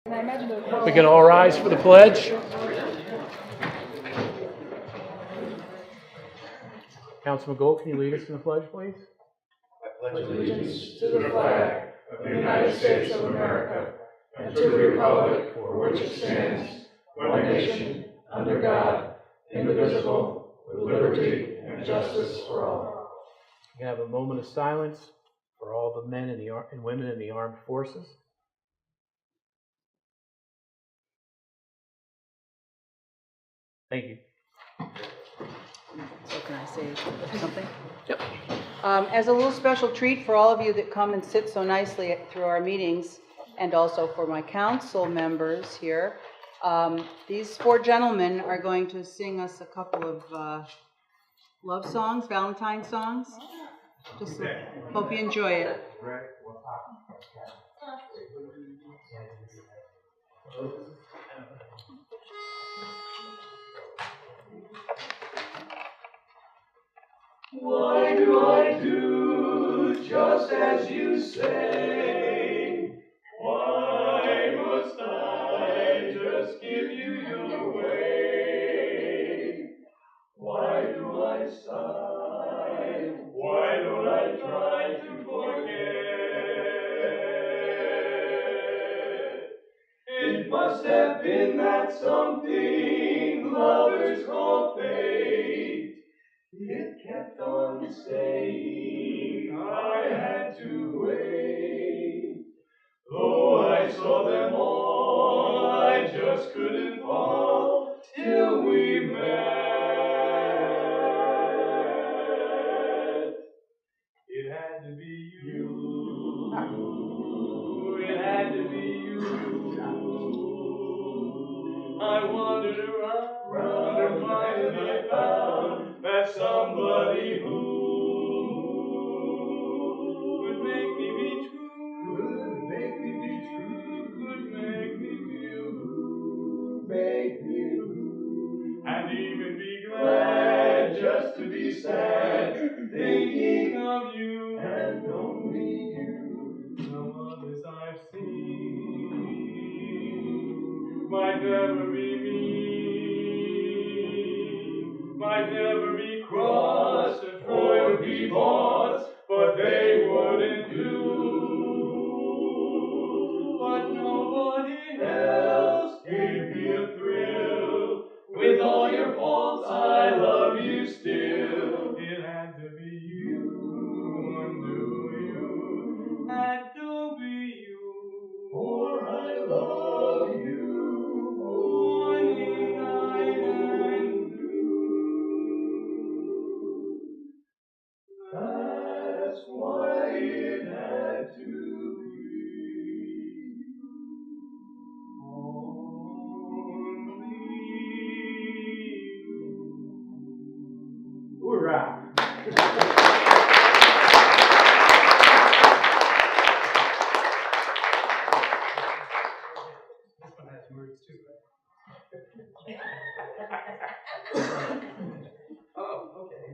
We can all rise for the pledge. Councilman Gold, can you lead us in the pledge, please? I pledge allegiance to the flag of the United States of America and to the republic for which it stands, one nation, under God, indivisible, with liberty and justice for all. We have a moment of silence for all the men and women in the armed forces. Thank you. So can I say something? Yep. As a little special treat for all of you that come and sit so nicely through our meetings, and also for my council members here, these four gentlemen are going to sing us a couple of love songs, Valentine songs. Just hope you enjoy it. Why do I do just as you say? Why must I just give you your way? Why do I sigh? Why don't I try to forget? It must have been that something lovers call fate. It kept on saying I had to wait. Though I saw them all, I just couldn't fall till we met. It had to be you. It had to be you. I wandered around and finally I found that somebody who would make me be true, could make me be true, could make me feel blue, make me blue, and even be glad just to be sad, thinking of you and only you. Some others I've seen might never be mean, might never be cross or be boss, but they wouldn't do. But nobody else gave me a thrill. With all your faults, I love you still. It had to be you, undo you, had to be you, for I love you morning, night, and noon. That's why it had to be only you. Hoorah! This one has words too, right? Oh, okay.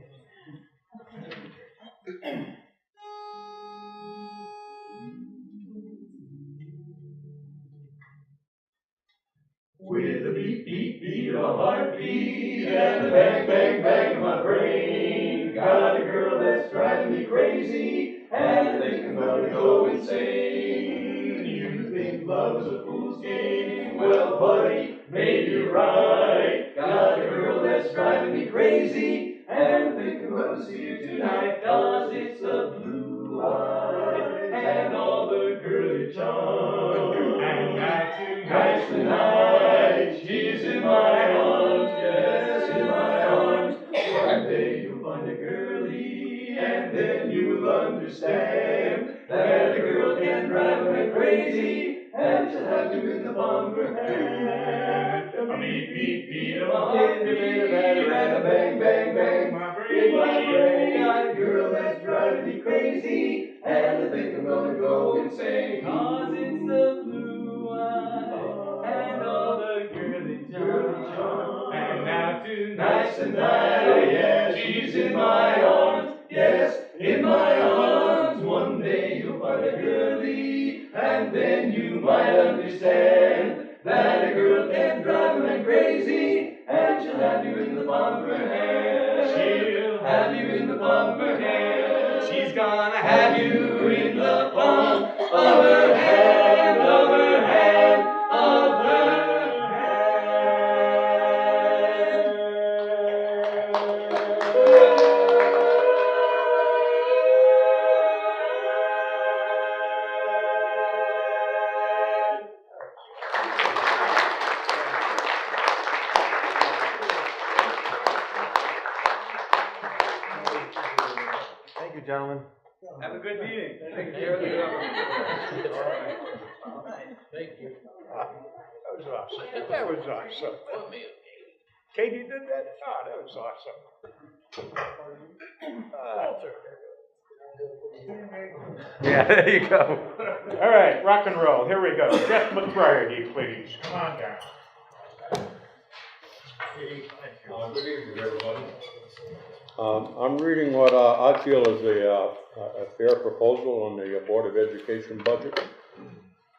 With a beat, beat, beat, a heartbeat, and a bang, bang, bang of my brain. Got a girl that's driving me crazy, and I think I'm gonna go insane. You think love's a fool's game? Well, buddy, maybe you're right. Got a girl that's driving me crazy, and I think I'm gonna see you tonight, 'cause it's a blue eye and all the girly charm. And tonight's the night, she's in my arms, yes, in my arms. One day you'll find a girlie, and then you'll understand that a girl can drive a man crazy, and she'll have you in the palm of her hand. A beat, beat, beat of a heart, and a bang, bang, bang. In my brain, got a girl that's driving me crazy, and I think I'm gonna go insane, 'cause it's the blue eye and all the girly charm. And now tonight's the night, oh yeah, she's in my arms, yes, in my arms. One day you'll find a girlie, and then you might understand That a girl can drive a man crazy, and she'll have you in the palm of her hand. She'll have you in the palm of her hand. She's gonna have you in the palm of her hand, of her hand, of her hand. Thank you, gentlemen. Have a good meeting. Thank you. Thank you. That was awesome. That was awesome. Katie did that? Oh, that was awesome. Walter. Yeah, there you go. All right, rock and roll. Here we go. Jeff McBriarty, please. Come on down. Good evening, everybody. I'm reading what I feel is a fair proposal on the Board of Education budget.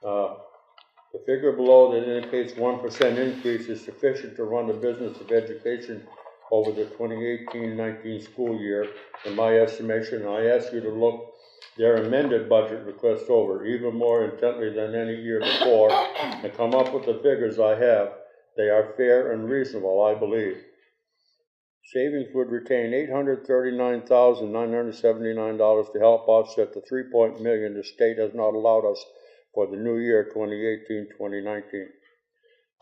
The figure below that indicates 1% increase is sufficient to run the business of education over the 2018-19 school year, in my estimation. I ask you to look their amended budget request over even more intently than any year before and come up with the figures I have. They are fair and reasonable, I believe. Savings would retain $839,979 to help offset the $3 million the state has not allowed us for the new year 2018-2019.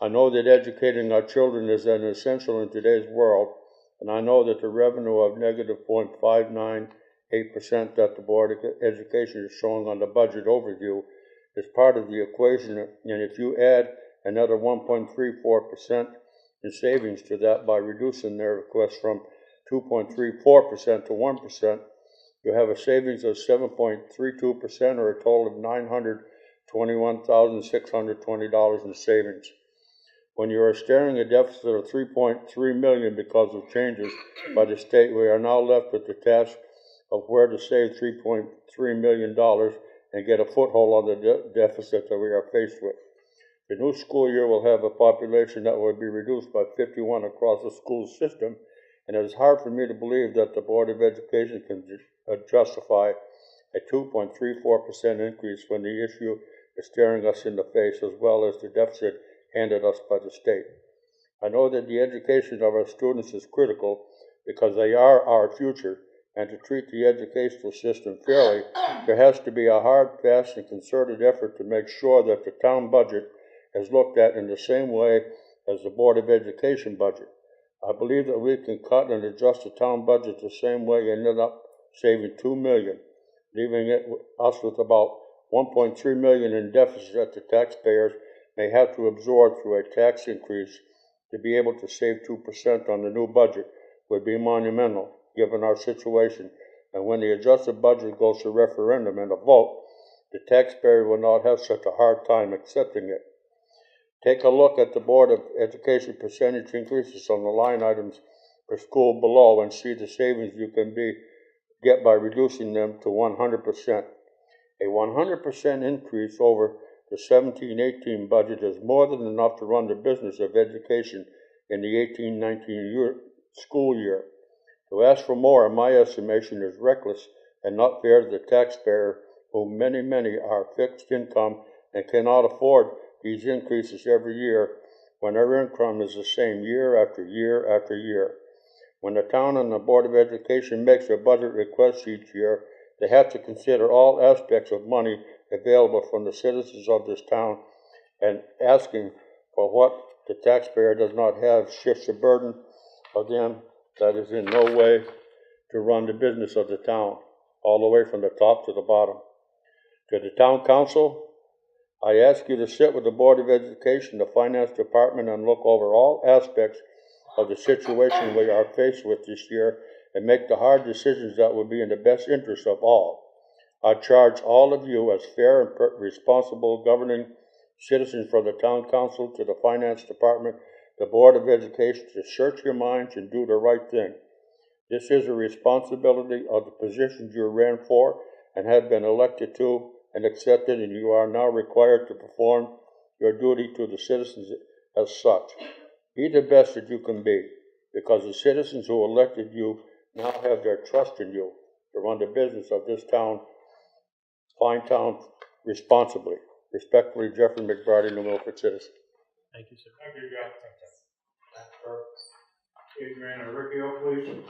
I know that educating our children is an essential in today's world, and I know that the revenue of negative 0.598% that the Board of Education is showing on the budget overview is part of the equation, and if you add another 1.34% in savings to that by reducing their request from 2.34% to 1%, you have a savings of 7.32% or a total of $921,620 in savings. When you are staring at a deficit of $3.3 million because of changes by the state, we are now left with the task of where to save $3.3 million and get a foothold on the deficit that we are faced with. The new school year will have a population that will be reduced by 51 across the school system, and it is hard for me to believe that the Board of Education can justify a 2.34% increase when the issue is staring us in the face, as well as the deficit handed us by the state. I know that the education of our students is critical because they are our future, and to treat the educational system fairly, there has to be a hard, fast, and concerted effort to make sure that the town budget is looked at in the same way as the Board of Education budget. I believe that we can cut and adjust the town budget the same way and end up saving $2 million, leaving us with about $1.3 million in deficit that the taxpayers may have to absorb through a tax increase. To be able to save 2% on the new budget would be monumental, given our situation, and when the adjusted budget goes to referendum and a vote, the taxpayer will not have such a hard time accepting it. Take a look at the Board of Education percentage increases on the line items per school below and see the savings you can get by reducing them to 100%. A 100% increase over the 17-18 budget is more than enough to run the business of education in the 18-19 school year. To ask for more, in my estimation, is reckless and not fair to the taxpayer, who many are fixed income and cannot afford these increases every year when their income is the same year after year after year. When the town and the Board of Education makes their budget requests each year, they have to consider all aspects of money available from the citizens of this town, and asking for what the taxpayer does not have shifts the burden of them that is in no way to run the business of the town, all the way from the top to the bottom. To the town council, I ask you to sit with the Board of Education, the Finance Department, and look over all aspects of the situation we are faced with this year and make the hard decisions that will be in the best interest of all. I charge all of you as fair and responsible governing citizens, from the town council to the Finance Department, the Board of Education, to search your minds and do the right thing. This is a responsibility of the positions you ran for and have been elected to and accepted, and you are now required to perform your duty to the citizens as such. Be the best that you can be, because the citizens who elected you now have their trust in you to run the business of this town, fine town, responsibly. Respectfully, Jeffrey McBride, New Milford citizen. Thank you, sir. Thank you, Jeff. Adriana Riccio, please.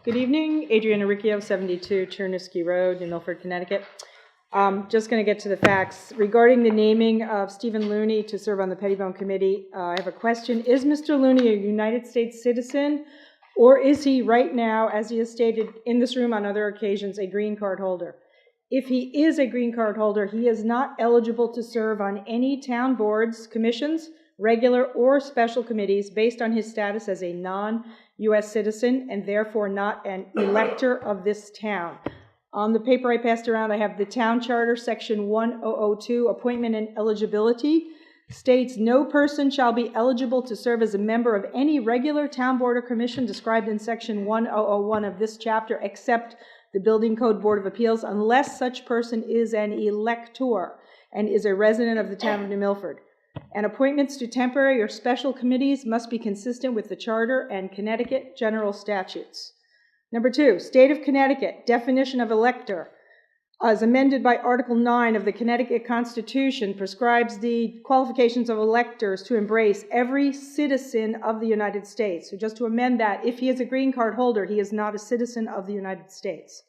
Good evening, Adriana Riccio, 72 Chernisky Road, New Milford, Connecticut. Just going to get to the facts. Regarding the naming of Stephen Looney to serve on the Pettibone Committee, I have a question. Is Mr. Looney a United States citizen, or is he right now, as he has stated in this room on other occasions, a green card holder? If he is a green card holder, he is not eligible to serve on any town boards, commissions, regular or special committees based on his status as a non-U.S. citizen and therefore not an elector of this town. On the paper I passed around, I have the town charter, section 1002, appointment and eligibility, states no person shall be eligible to serve as a member of any regular town board or commission described in section 1001 of this chapter except the Building Code Board of Appeals unless such person is an elector and is a resident of the town of New Milford. And appointments to temporary or special committees must be consistent with the charter and Connecticut general statutes. Number 2, State of Connecticut, definition of elector, as amended by Article 9 of the Connecticut Constitution, prescribes the qualifications of electors to embrace every citizen of the United States. So just to amend that, if he is a green card holder, he is not a citizen of the United States.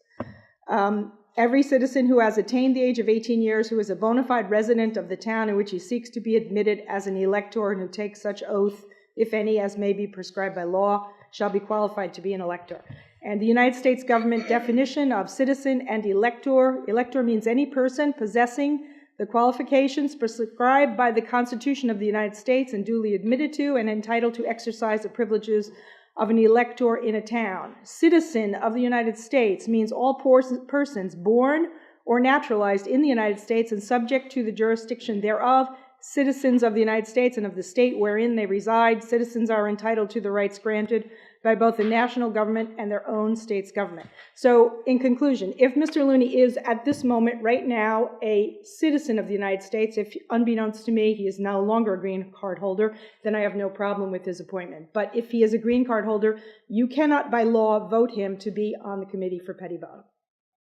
Every citizen who has attained the age of 18 years, who is a bona fide resident of the town in which he seeks to be admitted as an elector and who takes such oath, if any, as may be prescribed by law, shall be qualified to be an elector. And the United States government definition of citizen and elector means any person possessing the qualifications prescribed by the Constitution of the United States and duly admitted to and entitled to exercise the privileges of an elector in a town. Citizen of the United States means all persons born or naturalized in the United States and subject to the jurisdiction thereof, citizens of the United States and of the state wherein they reside. Citizens are entitled to the rights granted by both the national government and their own state's government. So, in conclusion, if Mr. Looney is at this moment right now a citizen of the United States, if unbeknownst to me he is no longer a green card holder, then I have no problem with his appointment. But if he is a green card holder, you cannot by law vote him to be on the committee for Pettibone.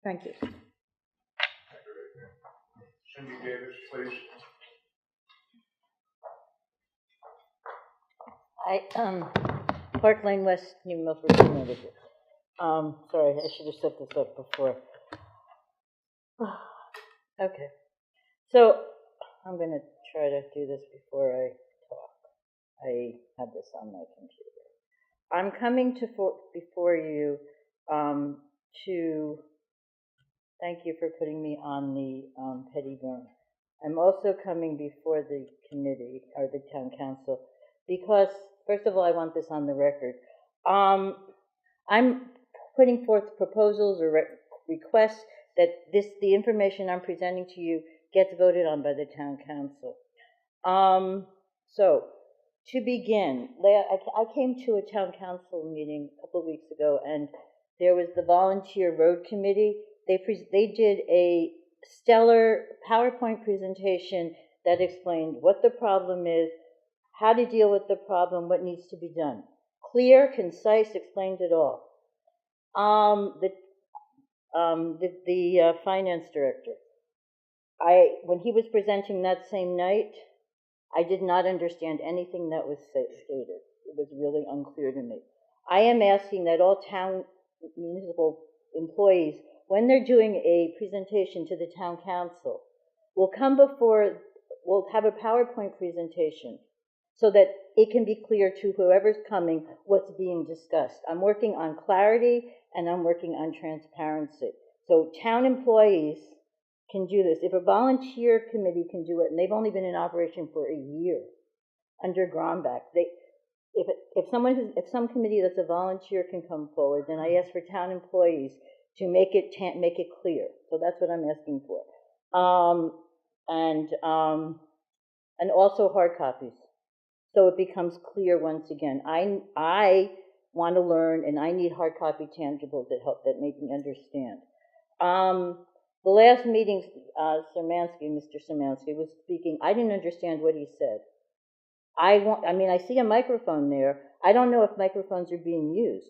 Thank you. Cindy Davis, please. Park Lane West, New Milford, Connecticut. Sorry, I should have set this up before. Okay, so I'm going to try to do this before I talk. I have this on my computer. I'm coming before you to thank you for putting me on the Pettibone. I'm also coming before the committee, or the town council, because, first of all, I want this on the record. I'm putting forth proposals or requests that the information I'm presenting to you gets voted on by the town council. So, to begin, I came to a town council meeting a couple of weeks ago, and there was the volunteer road committee. They did a stellar PowerPoint presentation that explained what the problem is, how to deal with the problem, what needs to be done. Clear, concise, explained it all. The finance director, when he was presenting that same night, I did not understand anything that was stated. It was really unclear to me. I am asking that all town municipal employees, when they're doing a presentation to the town council, will have a PowerPoint presentation so that it can be clear to whoever's coming what's being discussed. I'm working on clarity and I'm working on transparency. So town employees can do this. If a volunteer committee can do it, and they've only been in operation for a year under Grombach, if some committee that's a volunteer can come forward, then I ask for town employees to make it clear. So that's what I'm asking for. And also hard copies, so it becomes clear once again. I want to learn, and I need hard copy tangibles that make me understand. The last meeting, Mr. Szymanski was speaking. I didn't understand what he said. I see a microphone there. I don't know if microphones are being used,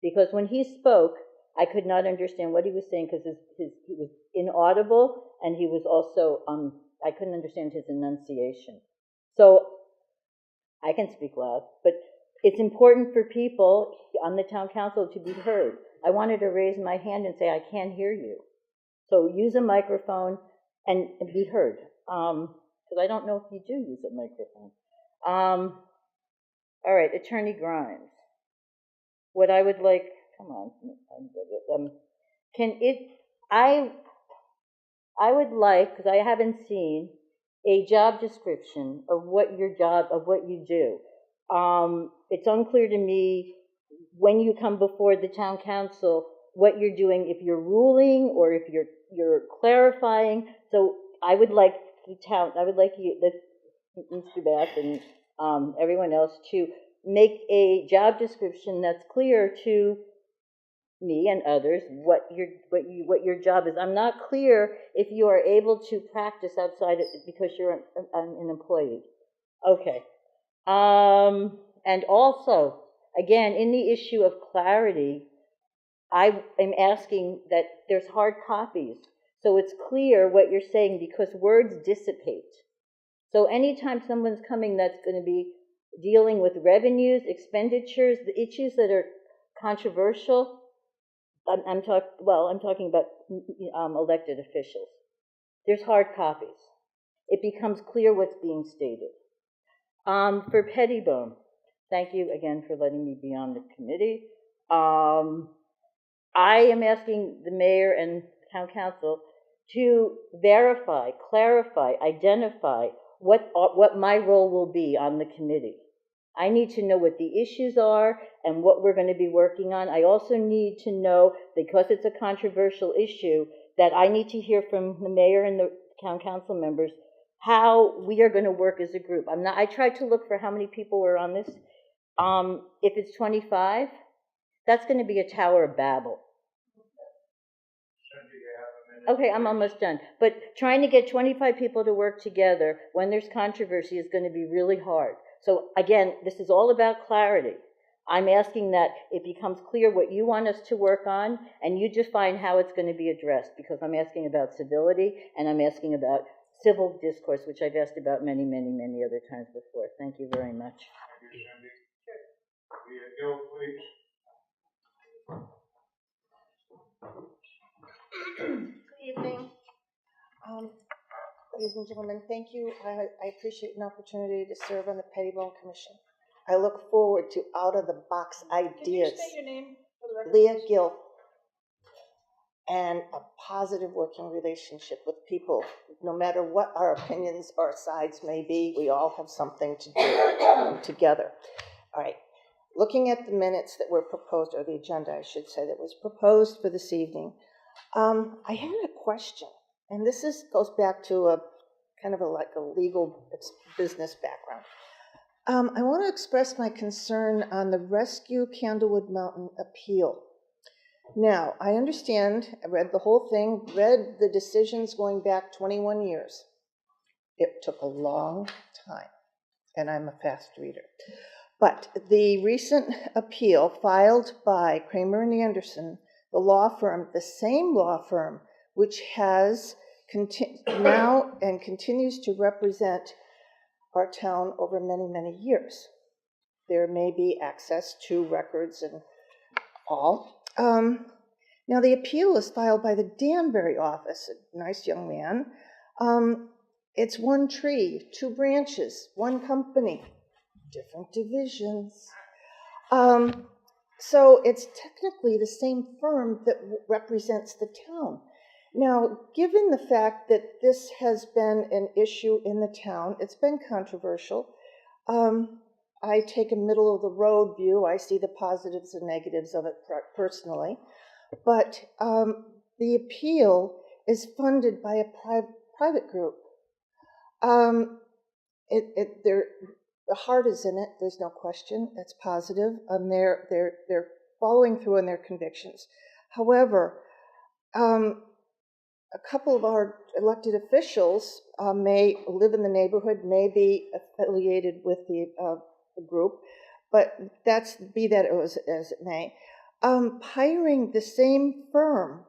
because when he spoke, I could not understand what he was saying because he was inaudible, and he was also, I couldn't understand his enunciation. So I can speak loud, but it's important for people on the town council to be heard. I wanted to raise my hand and say, I can't hear you. So use a microphone and be heard, because I don't know if you do use a microphone. All right, Attorney Grimes. What I would like, come on, I would like, because I haven't seen, a job description of what you do. It's unclear to me when you come before the town council what you're doing, if you're ruling or if you're clarifying. So I would like Mr. Bath and everyone else to make a job description that's clear to me and others what your job is. I'm not clear if you are able to practice outside because you're an employee. Okay. And also, again, in the issue of clarity, I am asking that there's hard copies so it's clear what you're saying, because words dissipate. So anytime someone's coming that's going to be dealing with revenues, expenditures, the issues that are controversial, I'm talking about elected officials. There's hard copies. It becomes clear what's being stated. For Pettibone, thank you again for letting me be on the committee. I am asking the mayor and town council to verify, clarify, identify what my role will be on the committee. I need to know what the issues are and what we're going to be working on. I also need to know, because it's a controversial issue, that I need to hear from the mayor and the town council members how we are going to work as a group. I tried to look for how many people were on this. If it's 25, that's going to be a Tower of Babel. Okay, I'm almost done. But trying to get 25 people to work together when there's controversy is going to be really hard. So again, this is all about clarity. I'm asking that it becomes clear what you want us to work on, and you define how it's going to be addressed, because I'm asking about civility, and I'm asking about civil discourse, which I've asked about many, many, many other times before. Thank you very much. Gil, please. Good evening. Ladies and gentlemen, thank you. I appreciate an opportunity to serve on the Pettibone Commission. I look forward to out-of-the-box ideas. Can you state your name for the record? Leah Gill. And a positive working relationship with people. No matter what our opinions or sides may be, we all have something to do together. All right. Looking at the minutes that were proposed, or the agenda, I should say, that was proposed for this evening, I had a question, and this goes back to a kind of like a legal business background. I want to express my concern on the Rescue Candlewood Mountain appeal. Now, I understand, I read the whole thing, read the decisions going back 21 years. It took a long time, and I'm a fast reader. But the recent appeal filed by Kramer and Anderson, the law firm, the same law firm, which has now and continues to represent our town over many, many years. There may be access to records and all. Now, the appeal is filed by the Danbury office, a nice young man. It's one tree, two branches, one company, different divisions. So it's technically the same firm that represents the town. Now, given the fact that this has been an issue in the town, it's been controversial. I take a middle-of-the-road view. I see the positives and negatives of it personally. But the appeal is funded by a private group. the heart is in it, there's no question, it's positive, and they're following through on their convictions. However, a couple of our elected officials may live in the neighborhood, may be affiliated with the group, but be that as it may. Hiring the same firm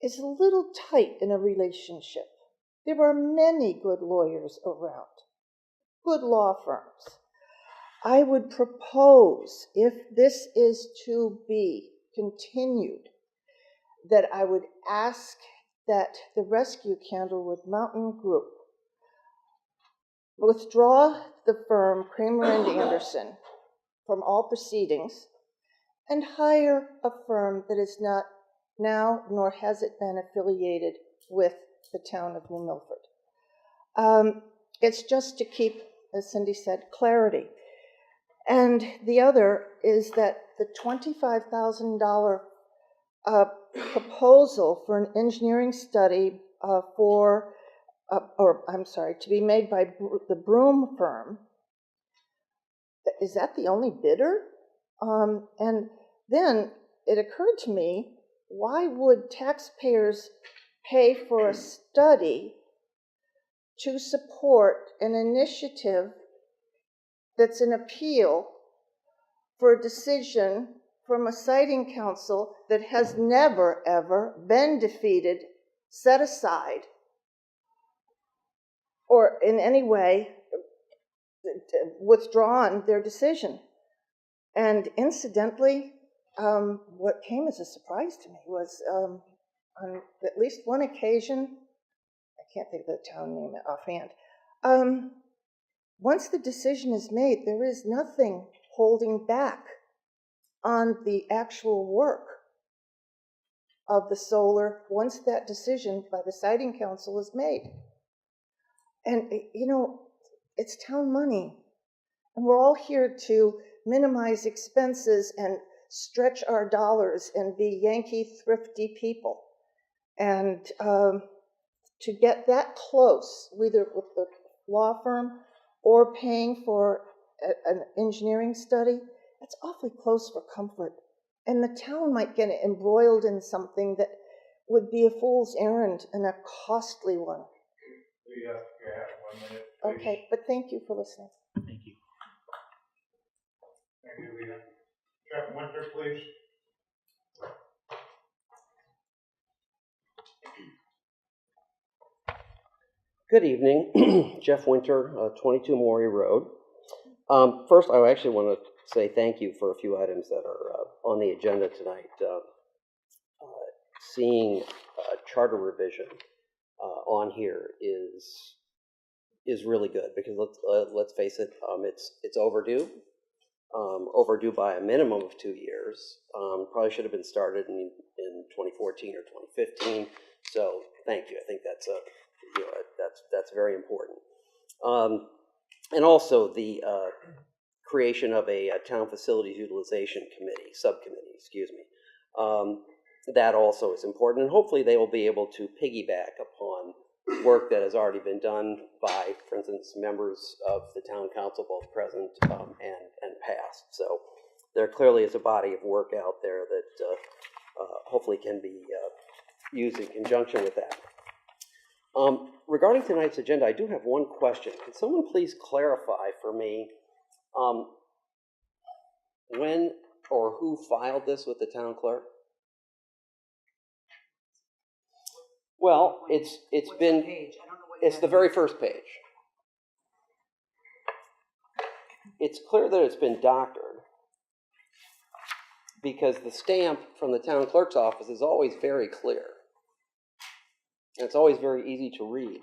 is a little tight in a relationship. There are many good lawyers around, good law firms. I would propose, if this is to be continued, that I would ask that the Rescue Candlewood Mountain Group withdraw the firm Kramer and Anderson from all proceedings and hire a firm that is not now, nor has it been affiliated with the town of New Milford. It's just to keep, as Cindy said, clarity. And the other is that the $25,000 proposal for an engineering study to be made by the Broom firm, is that the only bidder? And then it occurred to me, why would taxpayers pay for a study to support an initiative that's an appeal for a decision from a siting council that has never, ever been defeated, set aside, or in any way withdrawn their decision? And incidentally, what came as a surprise to me was on at least one occasion, I can't think of the town name offhand, once the decision is made, there is nothing holding back on the actual work of the solar once that decision by the siting council is made. And, you know, it's town money. And we're all here to minimize expenses and stretch our dollars and be Yankee thrifty people. And to get that close, either with the law firm or paying for an engineering study, that's awfully close for comfort. And the town might get embroiled in something that would be a fool's errand and a costly one. We have 1 minute. Please. Okay, but thank you for listening. Thank you. Thank you, Leah. Jeff Winter, please. Good evening, Jeff Winter, 22 Maury Road. First, I actually want to say thank you for a few items that are on the agenda tonight. Seeing charter revision on here is really good, because let's face it, it's overdue. Overdue by a minimum of 2 years. Probably should have been started in 2014 or 2015. So thank you. I think that's that's very important. And also the creation of a town facilities utilization subcommittee. Excuse me. That also is important, and hopefully they will be able to piggyback upon work that has already been done by, for instance, members of the town council, both present and past. So there clearly is a body of work out there that hopefully can be used in conjunction with that. Regarding tonight's agenda, I do have one question. Can someone please clarify for me when or who filed this with the town clerk? Well, it's the very first page. It's clear that it's been doctored, because the stamp from the town clerk's office is always very clear. And it's always very easy to read.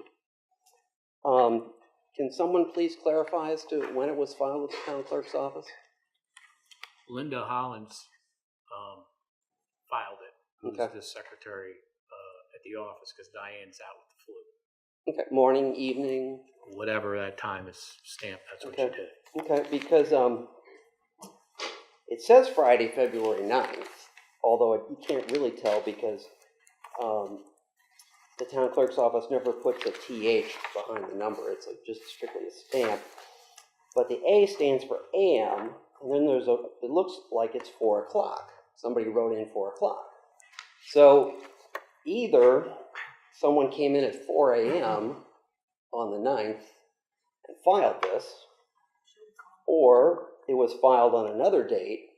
Can someone please clarify as to when it was filed with the town clerk's office? Linda Hollins filed it, who's Okay. the secretary at the office, because Diane's out with the flu. Okay, morning, evening? Whatever that time is stamped, that's what Okay. she did. Okay, because it says Friday, February 9th, although you can't really tell because the town clerk's office never puts a TH behind the number. It's just strictly a stamp. but the A stands for AM, and then it looks like it's 4 o'clock. Somebody wrote in 4 o'clock. So either someone came in at 4 a.m. on the 9th and filed this, or it was filed on another date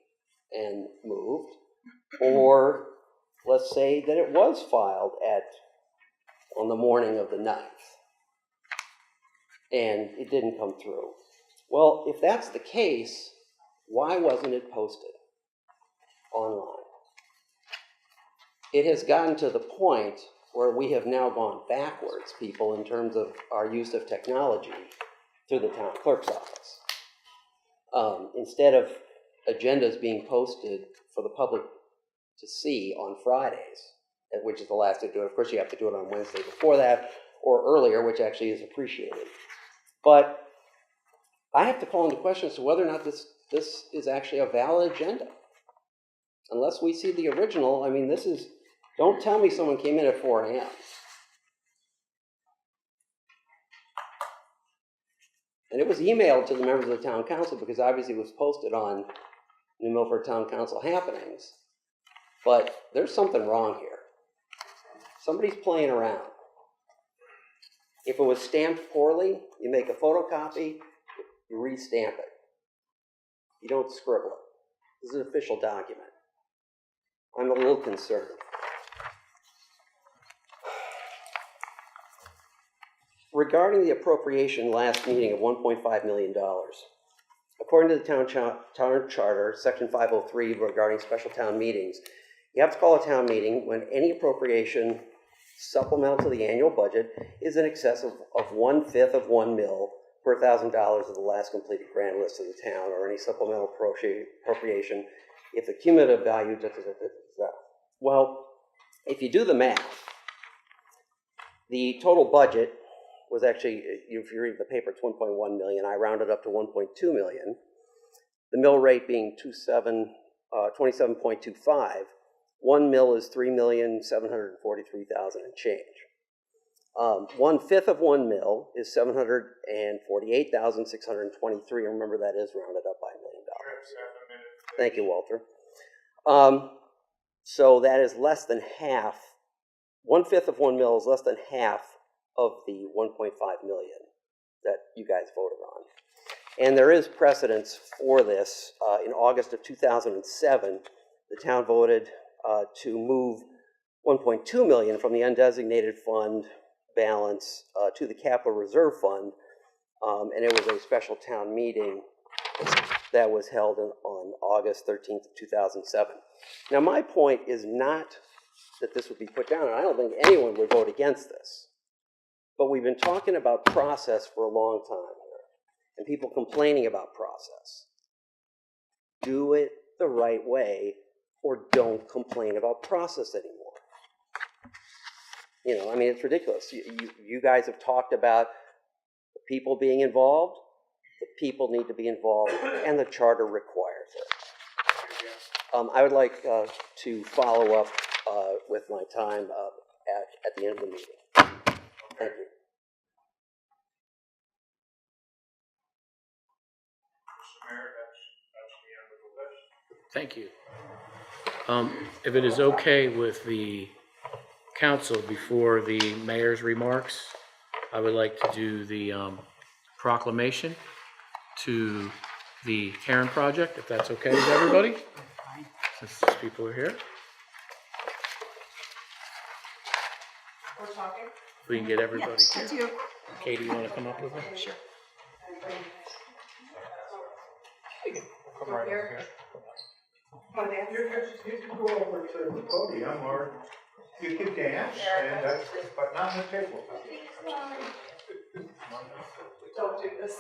and moved, or let's say that it was filed on the morning of the 9th and it didn't come through. Well, if that's the case, why wasn't it posted online? It has gotten to the point where we have now gone backwards, people, in terms of our use of technology through the town clerk's office. Instead of agendas being posted for the public to see on Fridays, which is the last day to do it. Of course, you have to do it on Wednesday before that or earlier, which actually is appreciated. But I have to call into question as to whether or not this is actually a valid agenda. Unless we see the original, I mean, don't tell me someone came in at 4 a.m. And it was emailed to the members of the town council because obviously it was posted on New Milford Town Council happenings. But there's something wrong here. Somebody's playing around. If it was stamped poorly, you make a photocopy, you re-stamp it. You don't scribble it. This is an official document. I'm a little concerned. Regarding the appropriation last meeting of $1.5 million, according to the town charter, section 503 regarding special town meetings, you have to call a town meeting when any appropriation supplemental to the annual budget is in excess of 1/5 of 1 mil per $1,000 of the last completed grand list of the town, or any supplemental appropriation if the cumulative value, Well, if you do the math, the total budget was actually, if you read the paper, it's 1.1 million. I rounded up to 1.2 million. The mill rate being 27.25. 1 mil is 3,743,000 and change. 1/5 of 1 mil is 748,623. Remember, that is rounded up by $1 million. Thank you, Walter. So that is less than half. 1/5 of 1 mil is less than half of the 1.5 million that you guys voted on. And there is precedence for this. In August of 2007, the town voted to move 1.2 million from the undesignated fund balance to the capital reserve fund, and it was a special town meeting that was held on August 13th of 2007. Now, my point is not that this would be put down, and I don't think anyone would vote against this. But we've been talking about process for a long time here, and people complaining about process. Do it the right way, or don't complain about process anymore. You know, I mean, it's ridiculous. You guys have talked about the people being involved. The people need to be involved, and the charter requires it. I would like to follow up with my time at the end of the meeting. Thank you. Thank you. If it is okay with the council, before the mayor's remarks, I would like to do the proclamation to the Karen Project, if that's okay with everybody, since these people are here. We're talking. If we can get everybody Yeah, that's here. you. Katie, you want to come up with it? Sure. Come right over here. Oh, there. You can go over to the podium, or you can dance, and that's, but not on the table. Don't do this.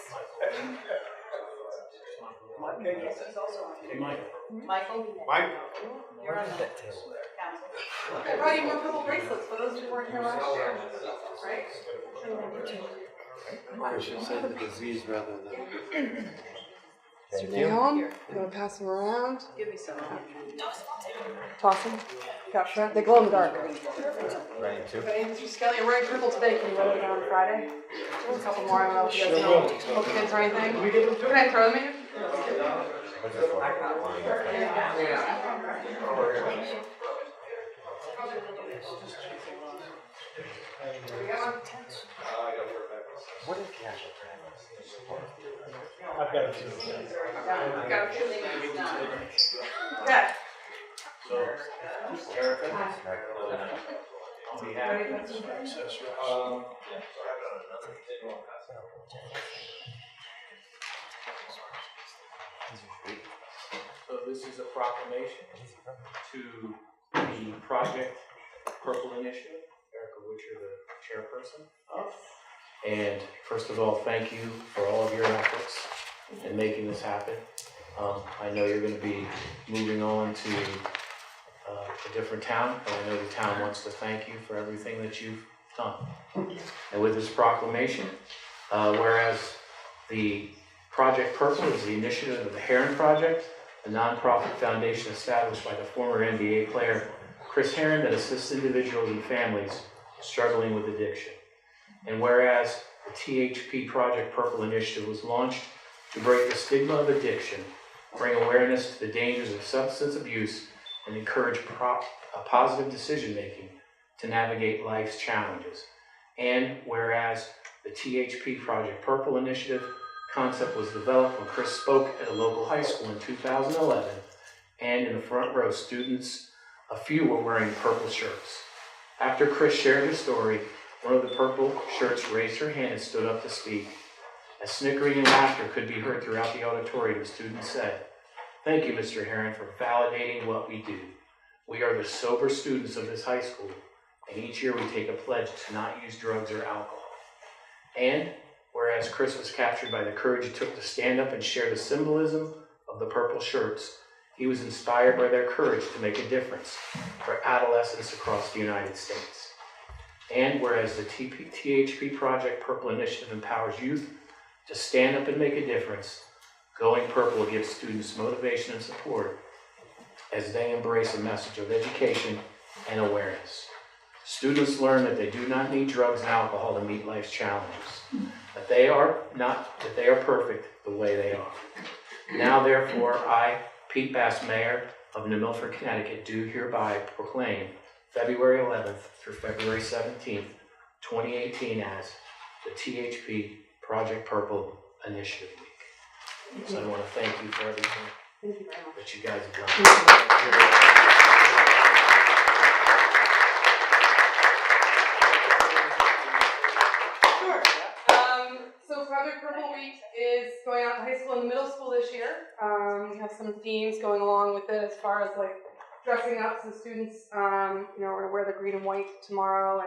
Yes, he's also on. Michael? Mike? You're on the council. I brought you a couple bracelets for those who weren't here last year, right? I should say the disease rather than. Thank you. Home. You want to pass them around? Give me some. Toss them. Gotcha. They glow in the dark. Ready to? Okay, Mr. Skelly, you're wearing purple today. Can you wear it on Friday? There's a couple more. I don't know if you guys know little kids or anything. Can I throw them at you? I've got a few. Okay. So this is a proclamation to the Project Purple Initiative, Erica, which you're the chairperson of. And first of all, thank you for all of your efforts in making this happen. I know you're going to be moving on to a different town, but I know the town wants to thank you for everything that you've done. And with this proclamation, whereas the Project Purple is the initiative of the Heron Project, a nonprofit foundation established by the former NBA player Chris Heron that assists individuals and families struggling with addiction. And whereas the THP Project Purple initiative was launched to break the stigma of addiction, bring awareness to the dangers of substance abuse, and encourage positive decision-making to navigate life's challenges. And whereas the THP Project Purple initiative concept was developed when Chris spoke at a local high school in 2011, and in the front row, students, a few were wearing purple shirts. After Chris shared his story, one of the purple shirts raised her hand and stood up to speak. As snickering and laughter could be heard throughout the auditorium, the student said, "Thank you, Mr. Heron, for validating what we do. We are the sober students of this high school, and each year we take a pledge to not use drugs or alcohol." And whereas Chris was captured by the courage it took to stand up and share the symbolism of the purple shirts, he was inspired by their courage to make a difference for adolescents across the United States. And whereas the THP Project Purple Initiative empowers youth to stand up and make a difference, Going Purple gives students motivation and support as they embrace a message of education and awareness. Students learn that they do not need drugs and alcohol to meet life's challenges, that they are perfect the way they are. Now, therefore, I, Pete Bass, Mayor of New Milford, Connecticut, do hereby proclaim February 11th through February 17th, 2018 as the THP Project Purple Initiative Week. So I want to thank you for everything that you guys have done. So Project Purple Week is going on at high school and middle school this year. We have some themes going along with it as far as like dressing up. So students, we're going to wear the green and white tomorrow,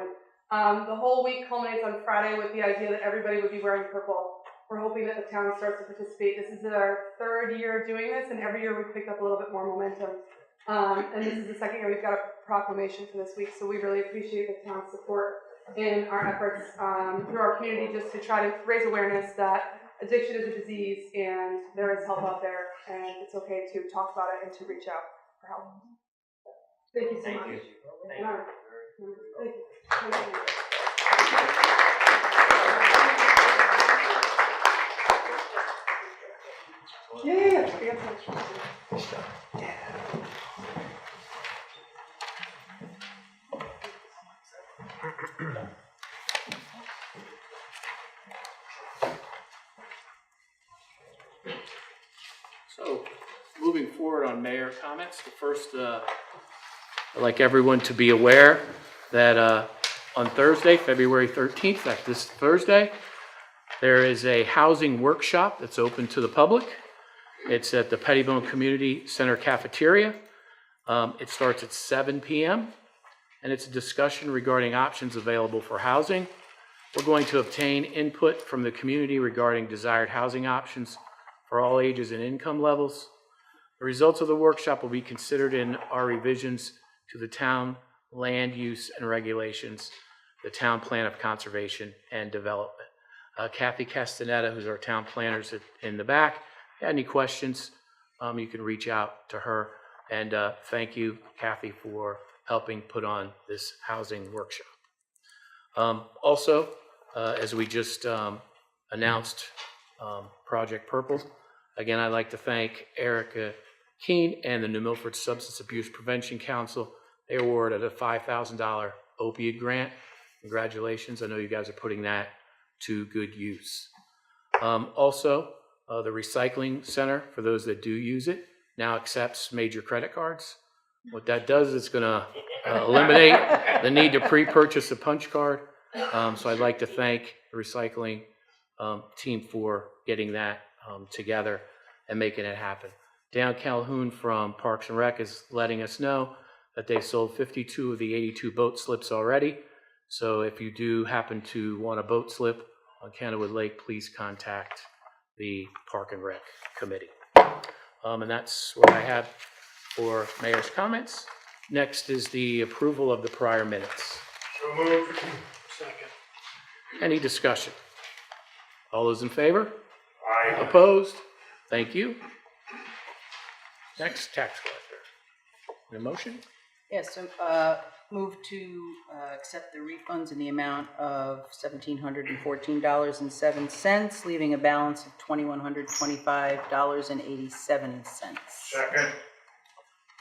and the whole week culminates on Friday with the idea that everybody would be wearing purple. We're hoping that the town starts to participate. This is our third year doing this, and every year we've picked up a little bit more momentum. And this is the second year we've got a proclamation for this week, so we really appreciate the town's support in our efforts through our community just to try to raise awareness that addiction is a disease and there is help out there, and it's okay to talk about it and to reach out for help. Thank you so much. Thank you. Thank you. Yeah. So, moving forward on mayor comments, the first, I'd like everyone to be aware that on Thursday, February 13th, that's this Thursday, there is a housing workshop that's open to the public. It's at the Pettibone Community Center cafeteria. It starts at 7 p.m. and it's a discussion regarding options available for housing. We're going to obtain input from the community regarding desired housing options for all ages and income levels. The results of the workshop will be considered in our revisions to the town land use and regulations, the town plan of conservation and development. Kathy Castaneda, who's our town planner, is in the back. If you have any questions, you can reach out to her. And thank you, Kathy, for helping put on this housing workshop. Also, as we just announced Project Purple. Again, I'd like to thank Erica Keene and the New Milford Substance Abuse Prevention Council. They awarded a $5,000 opiate grant. Congratulations. I know you guys are putting that to good use. Also, the recycling center, for those that do use it, now accepts major credit cards. What that does is it's going to eliminate the need to pre-purchase a punch card. So I'd like to thank the recycling team for getting that together and making it happen. Dan Calhoun from Parks and Rec is letting us know that they sold 52 of the 82 boat slips already. So if you do happen to want a boat slip on Candlewood Lake, please contact the Park and Rec Committee. And that's what I have for Mayor's comments. Next is the approval of the prior minutes. So moved. Second. Any discussion? All those in favor? Aye. Opposed? Thank you. Next, tax collector. An motion? Yes, so move to accept the refunds in the amount of $1,714.07, leaving a balance of $2,125.87. Second.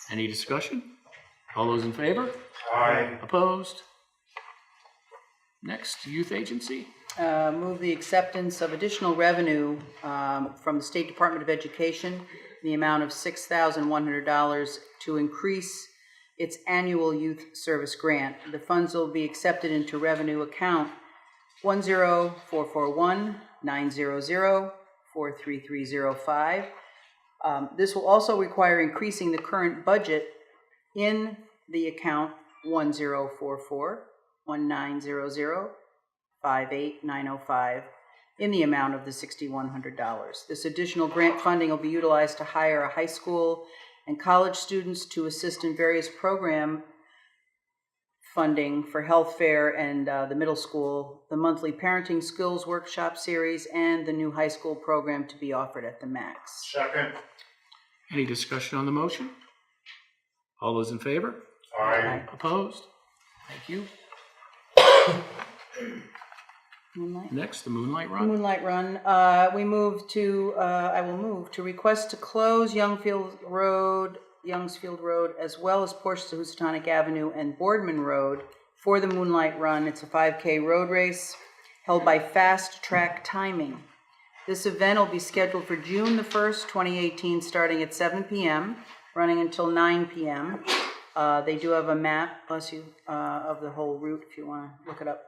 Any discussion? All those in favor? Aye. Opposed? Next, youth agency. Move the acceptance of additional revenue from the State Department of Education in the amount of $6,100 to increase its annual youth service grant. The funds will be accepted into revenue account 10441-900-43305. This will also require increasing the current budget in the account 1044-1900-58905 in the amount of the $6,100. This additional grant funding will be utilized to hire a high school and college students to assist in various program funding for health fair and the middle school, the monthly parenting skills workshop series, and the new high school program to be offered at the Max. Second. Any discussion on the motion? All those in favor? Aye. Opposed? Thank you. Moonlight? Next, the Moonlight Run. Moonlight Run. I will move to request to close Youngsfield Road, as well as portions of Housatonic Avenue and Boardman Road for the Moonlight Run. It's a 5K road race held by Fast Track Timing. This event will be scheduled for June the 1st, 2018, starting at 7 p.m., running until 9 p.m. They do have a map, bless you, of the whole route if you want to look it up.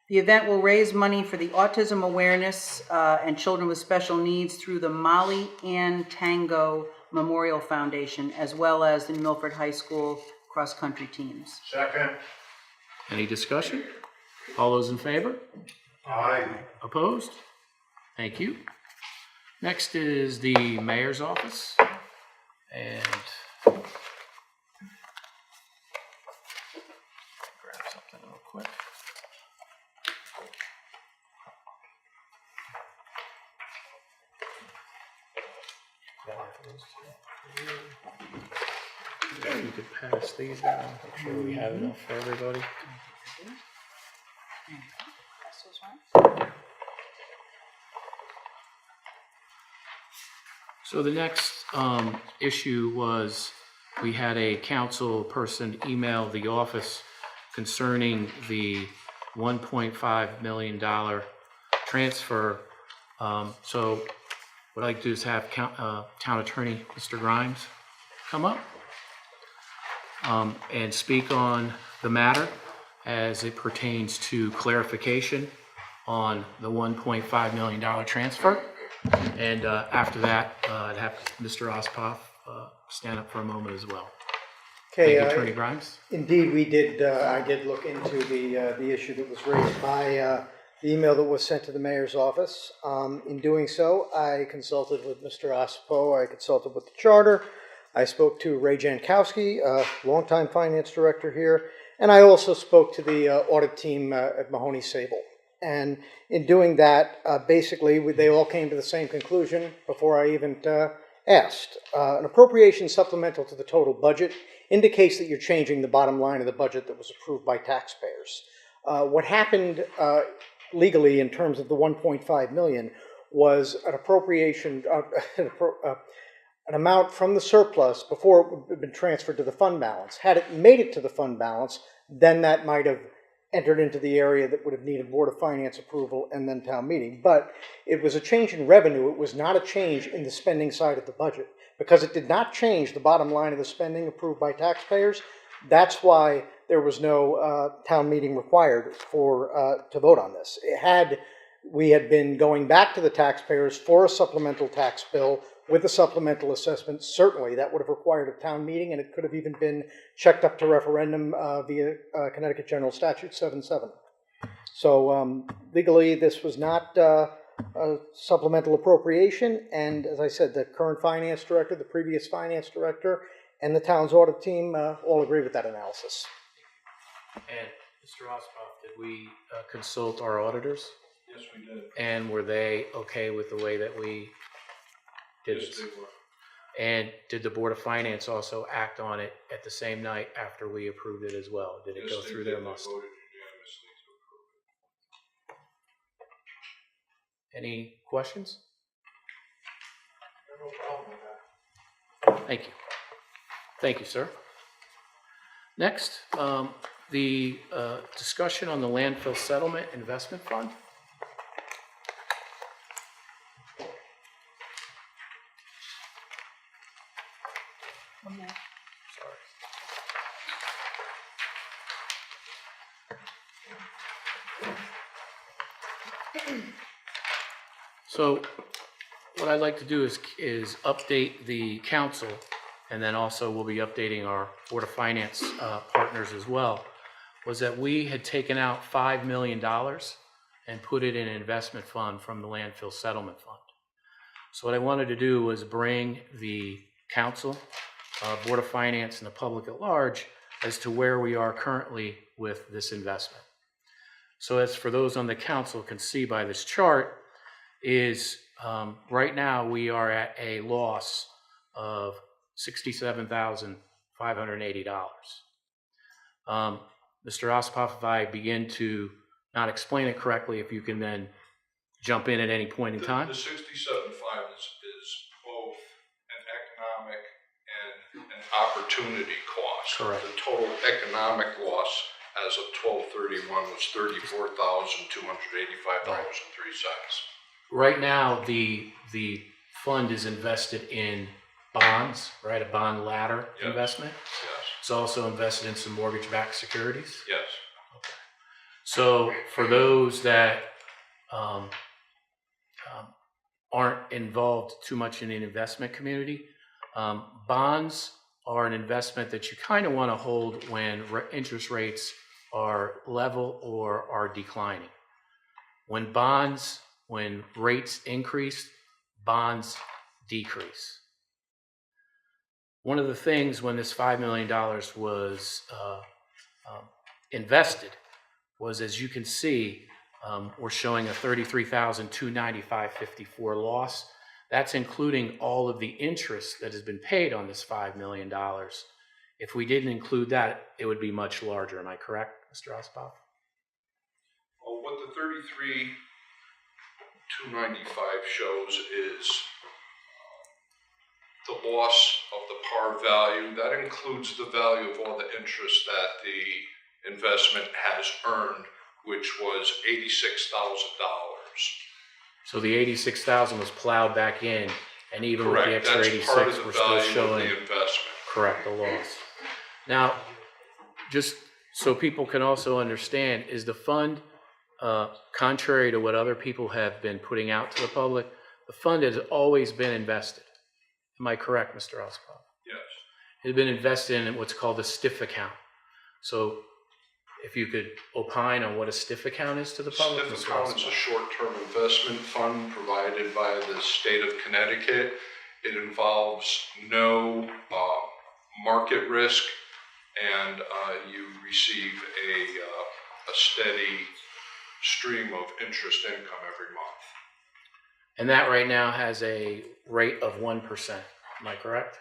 The event will raise money for the autism awareness and children with special needs through the Molly Ann Tango Memorial Foundation, as well as the New Milford High School cross-country teams. Second. Any discussion? All those in favor? Aye. Opposed? Thank you. Next is the mayor's office. And grab something real quick. If you could pass these down, make sure we have enough for everybody. So the next issue was we had a council person email the office concerning the $1.5 million transfer. So what I'd like to do is have Town Attorney Mr. Grimes come up and speak on the matter as it pertains to clarification on the $1.5 million transfer. And after that, I'd have Mr. Ospoff stand up for a moment as well. Okay, Thank you, Attorney Grimes. Indeed, we did. I did look into the issue that was raised by the email that was sent to the mayor's office. In doing so, I consulted with Mr. Ospoff. I consulted with the charter. I spoke to Ray Jankowski, longtime finance director here, and I also spoke to the audit team at Mahoney Sable. And in doing that, basically, they all came to the same conclusion before I even asked. An appropriation supplemental to the total budget indicates that you're changing the bottom line of the budget that was approved by taxpayers. What happened legally in terms of the 1.5 million was an appropriation, an amount from the surplus before it had been transferred to the fund balance. Had it made it to the fund balance, then that might have entered into the area that would have needed Board of Finance approval and then town meeting. But it was a change in revenue. It was not a change in the spending side of the budget, because it did not change the bottom line of the spending approved by taxpayers. That's why there was no town meeting required for to vote on this. We had been going back to the taxpayers for a supplemental tax bill with a supplemental assessment, certainly that would have required a town meeting, and it could have even been checked up to referendum via Connecticut General Statute 77. So legally, this was not a supplemental appropriation, and as I said, the current finance director, the previous finance director, and the town's audit team all agree with that analysis. And Mr. Ospoff, did we consult our auditors? Yes, we did. And were they okay with the way that we did Yes, this? they were. And did the Board of Finance also act on it at the same night after we approved it as well? Did it Yes, go they through did. their They muster? voted unanimously to approve it. Any questions? No problem with that. Thank you. Thank you, sir. Next, the discussion on the landfill settlement investment fund. So what I'd like to do is update the council, and then also we'll be updating our Board of Finance partners as well, was that we had taken out $5 million and put it in an investment fund from the landfill settlement fund. So what I wanted to do was bring the council, Board of Finance, and the public at large as to where we are currently with this investment. So as for those on the council can see by this chart, is right now we are at a loss of $67,580. Mr. Ospoff, if I begin to not explain it correctly, if you can then jump in at any point in time. The 67.5 is both an economic and an opportunity cost. Correct. The total economic loss as of 12/31 was $34,285.03. Right now, the fund is invested in bonds, right? A bond ladder investment. Yes. It's also invested in some mortgage-backed securities. Yes. Okay. So for those that aren't involved too much in the investment community, bonds are an investment that you kind of want to hold when interest rates are level or are declining. When rates increase, bonds decrease. One of the things when this $5 million was invested was, as you can see, we're showing a $33,295.54 loss. That's including all of the interest that has been paid on this $5 million. If we didn't include that, it would be much larger. Am I correct, Mr. Ospoff? Well, what the 33,295 shows is the loss of the par value. That includes the value of all the interest that the investment has earned, which was $86,000. So the 86,000 was plowed back in, and even Correct. with the extra That's 86, part of the we're still value showing of the investment. correct the loss. Now, just so people can also understand, is the fund, contrary to what other people have been putting out to the public, the fund has always been invested. Am I correct, Mr. Ospoff? Yes. It has been invested in what's called a STIF account. So if you could opine on what a STIF account is to the public, STIF Mr. account is a Ospoff. short-term investment fund provided by the state of Connecticut. It involves no market risk, and you receive a steady stream of interest income every month. And that right now has a rate of 1%. Am I correct?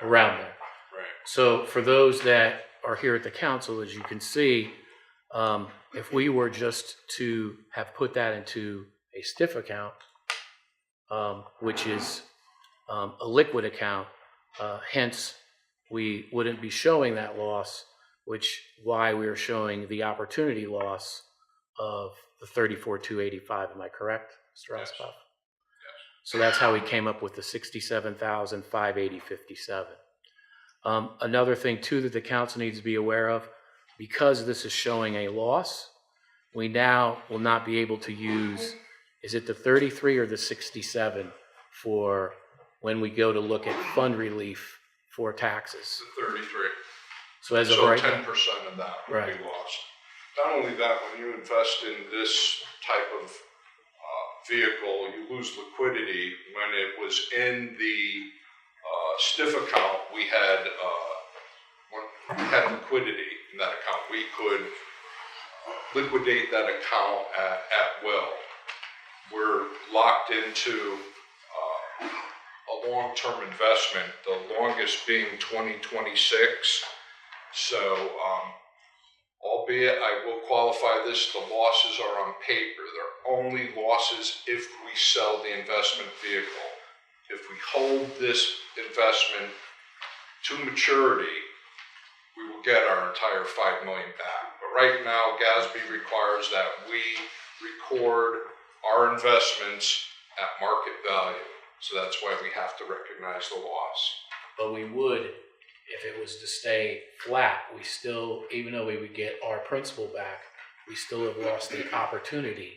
Around there. Right. So for those that are here at the council, as you can see, If we were just to have put that into a STIF account, which is a liquid account, hence we wouldn't be showing that loss, which why we are showing the opportunity loss of the 34,285. Am I correct, Mr. Yes. Ospoff? So that's how we came up with the 67,580.57. Another thing too that the council needs to be aware of, because this is showing a loss, we now will not be able to use, is it the 33 or the 67 for when we go to look at fund relief for taxes? The 33. So as of So right 10% now, of that would Right. be lost. Not only that, when you invest in this type of vehicle, you lose liquidity. When it was in the STIF account, we had liquidity in that account. We could liquidate that account at will. We're locked into a long-term investment, the longest being 2026. So, albeit I will qualify this, the losses are on paper. They're only losses if we sell the investment vehicle. If we hold this investment to maturity, we will get our entire $5 million back. But right now, GASB requires that we record our investments at market value. So that's why we have to recognize the loss. but we would, if it was to stay flat, we still, even though we would get our principal back, we still have lost the opportunity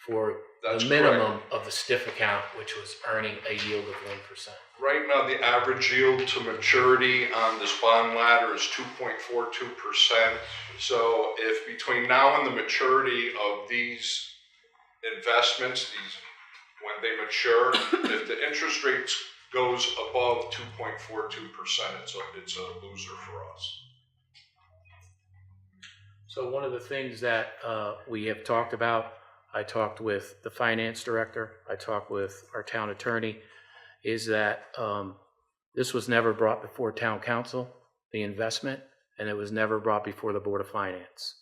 for That's the minimum correct. of the STIF account, which was earning a yield of 1%. Right now, the average yield to maturity on this bond ladder is 2.42%. So if between now and the maturity of these investments, when they mature, if the interest rate goes above 2.42%, it's a loser for us. So one of the things that we have talked about, I talked with the finance director, I talked with our town attorney, is that this was never brought before town council, the investment, and it was never brought before the Board of Finance.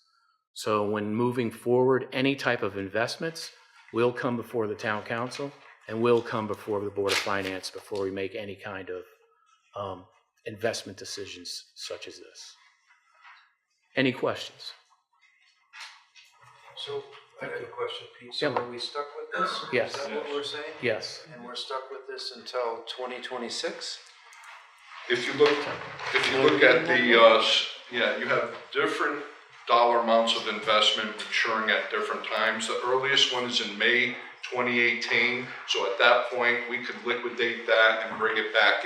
So when moving forward, any type of investments will come before the town council and will come before the Board of Finance before we make any kind of investment decisions such as this. Any questions? So, I have a question, Pete. So Yeah. are we stuck with this? Yes. Is that what we're saying? Yes. And we're stuck with this until 2026? If you look at the, you have different dollar amounts of investment maturing at different times. The earliest one is in May 2018. So at that point, we could liquidate that and bring it back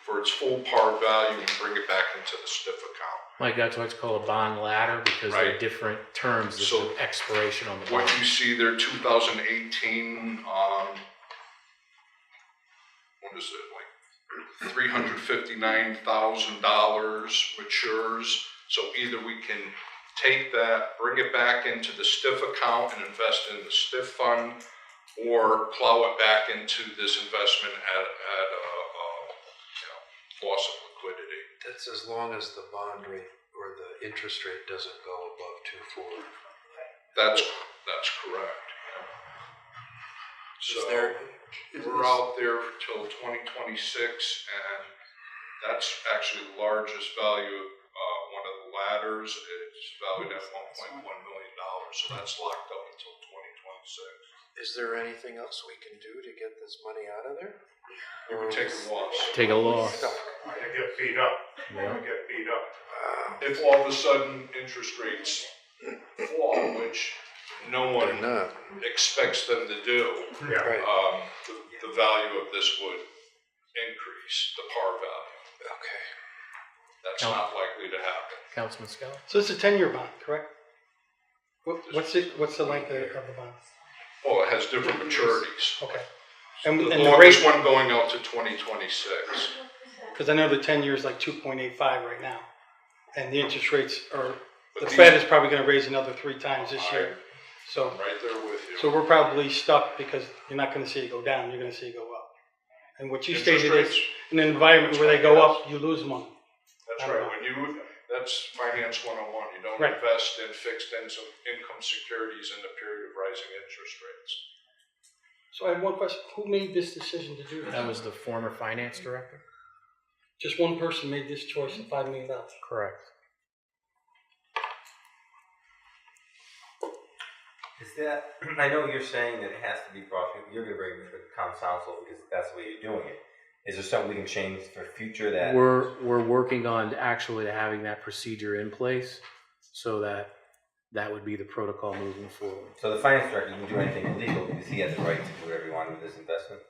for its full par value and bring it back into the STIF account. Mike, that's what's called a bond ladder because there are Right. different terms of So the expiration on the What bond. you see there, 2018, what is it, like $359,000 matures. So either we can take that, bring it back into the STIF account and invest in the STIF fund, or plow it back into this investment at loss of liquidity. That's as long as the bond rate or the interest rate doesn't go above 2.4. That's correct. So we're out there till 2026, and that's actually the largest value. One of the ladders is valued at $1.1 million, so that's locked up until 2026. Is there anything else we can do to get this money out of there? You would take a loss. Take a loss. I get beat up. Yeah. I get beat up. If all of a sudden interest rates fall, which no one They're not. expects them to do, Yeah. Right. the value of this would increase, the par value. Okay. That's not likely to happen. Councilman Scott? So it's a 10-year bond, correct? What's the length of the bond? Oh, it has different maturities. Okay. The And the longest rate, one going out to 2026. because I know the 10 year is like 2.85 right now. And the interest rates are, But the these- Fed is probably going to raise another 3 times this year. So, I'm right there with you. so we're probably stuck because you're not going to see it go down, you're going to see it go up. And what you Interest stated is, rates, in an environment where they go up, you lose money. that's right. When you, that's finance 101. You don't Right. invest in fixed income securities in the period of rising interest rates. So I have one question. Who made this decision to do this? That was the former finance director? Just one person made this choice of $5 million. Correct. Is that, I know you're saying that it has to be brought, you're going to bring it to the common council because that's the way you're doing it. Is there something we can change for future that? We're working on actually having that procedure in place so that would be the protocol moving forward. So the finance director didn't do anything illegal because he had the right to do whatever he wanted with this investment?